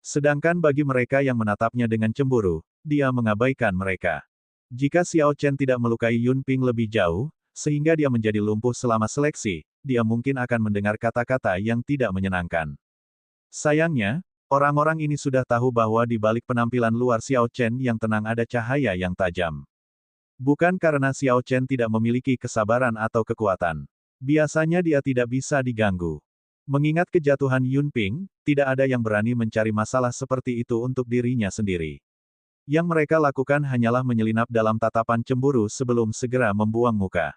Sedangkan bagi mereka yang menatapnya dengan cemburu, dia mengabaikan mereka. Jika Xiao Chen tidak melukai Yun Ping lebih jauh, sehingga dia menjadi lumpuh selama seleksi, dia mungkin akan mendengar kata-kata yang tidak menyenangkan. Sayangnya, orang-orang ini sudah tahu bahwa di balik penampilan luar Xiao Chen yang tenang ada cahaya yang tajam. Bukan karena Xiao Chen tidak memiliki kesabaran atau kekuatan. Biasanya dia tidak bisa diganggu. Mengingat kejatuhan Yun Ping, tidak ada yang berani mencari masalah seperti itu untuk dirinya sendiri. Yang mereka lakukan hanyalah menyelinap dalam tatapan cemburu sebelum segera membuang muka.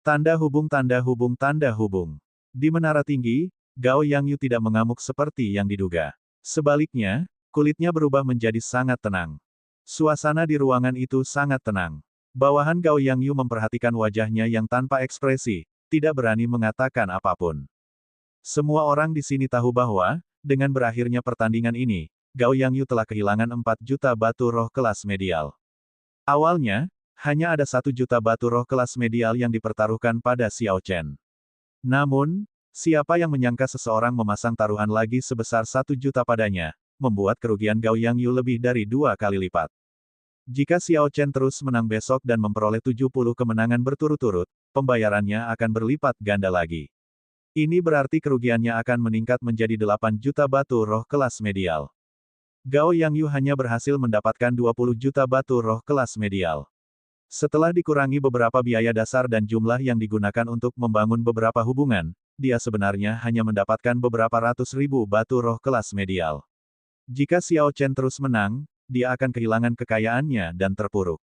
Tanda hubung tanda hubung tanda hubung. Di menara tinggi, Gao Yangyu tidak mengamuk seperti yang diduga. Sebaliknya, kulitnya berubah menjadi sangat tenang. Suasana di ruangan itu sangat tenang. Bawahan Gao Yangyu memperhatikan wajahnya yang tanpa ekspresi, tidak berani mengatakan apapun. Semua orang di sini tahu bahwa, dengan berakhirnya pertandingan ini, Gao Yangyu telah kehilangan 4 juta batu roh kelas medial. Awalnya, hanya ada 1 juta batu roh kelas medial yang dipertaruhkan pada Xiao Chen. Namun, siapa yang menyangka seseorang memasang taruhan lagi sebesar 1 juta padanya, membuat kerugian Gao Yangyu lebih dari 2 kali lipat. Jika Xiao Chen terus menang besok dan memperoleh 70 kemenangan berturut-turut, pembayarannya akan berlipat ganda lagi. Ini berarti kerugiannya akan meningkat menjadi 8 juta batu roh kelas medial. Gao Yangyu hanya berhasil mendapatkan 20 juta batu roh kelas medial. Setelah dikurangi beberapa biaya dasar dan jumlah yang digunakan untuk membangun beberapa hubungan, dia sebenarnya hanya mendapatkan beberapa ratus ribu batu roh kelas medial. Jika Xiao Chen terus menang, dia akan kehilangan kekayaannya dan terpuruk.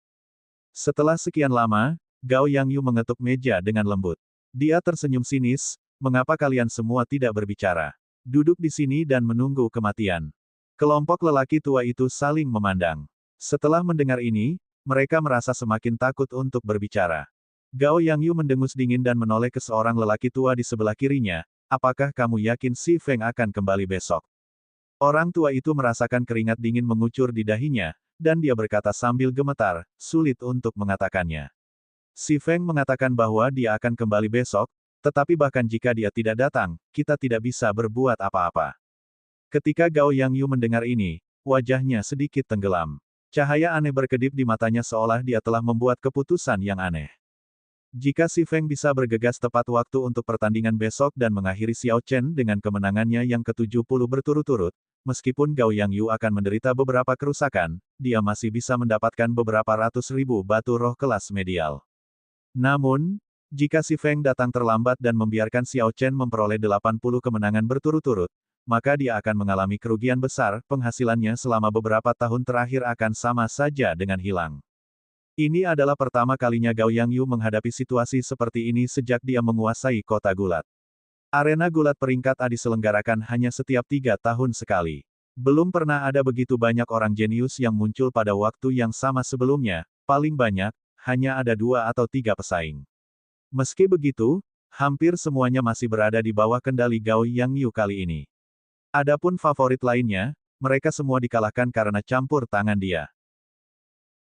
Setelah sekian lama, Gao Yangyu mengetuk meja dengan lembut. Dia tersenyum sinis, mengapa kalian semua tidak berbicara? Duduk di sini dan menunggu kematian. Kelompok lelaki tua itu saling memandang. Setelah mendengar ini, mereka merasa semakin takut untuk berbicara. Gao Yangyu mendengus dingin dan menoleh ke seorang lelaki tua di sebelah kirinya, apakah kamu yakin Si Feng akan kembali besok? Orang tua itu merasakan keringat dingin mengucur di dahinya, dan dia berkata sambil gemetar, sulit untuk mengatakannya. Si Feng mengatakan bahwa dia akan kembali besok, tetapi bahkan jika dia tidak datang, kita tidak bisa berbuat apa-apa. Ketika Gao Yangyu mendengar ini, wajahnya sedikit tenggelam. Cahaya aneh berkedip di matanya seolah dia telah membuat keputusan yang aneh. Jika Si Feng bisa bergegas tepat waktu untuk pertandingan besok dan mengakhiri Xiao Chen dengan kemenangannya yang ke-70 berturut-turut, meskipun Gao Yangyu akan menderita beberapa kerusakan, dia masih bisa mendapatkan beberapa ratus ribu batu roh kelas medial. Namun, jika Si Feng datang terlambat dan membiarkan Xiao Chen memperoleh 80 kemenangan berturut-turut, maka dia akan mengalami kerugian besar, penghasilannya selama beberapa tahun terakhir akan sama saja dengan hilang. Ini adalah pertama kalinya Gao Yangyu menghadapi situasi seperti ini sejak dia menguasai kota gulat. Arena gulat peringkat A diselenggarakan hanya setiap 3 tahun sekali. Belum pernah ada begitu banyak orang jenius yang muncul pada waktu yang sama sebelumnya, paling banyak, hanya ada 2 atau 3 pesaing. Meski begitu, hampir semuanya masih berada di bawah kendali Gao Yangyu kali ini. Adapun favorit lainnya, mereka semua dikalahkan karena campur tangan dia.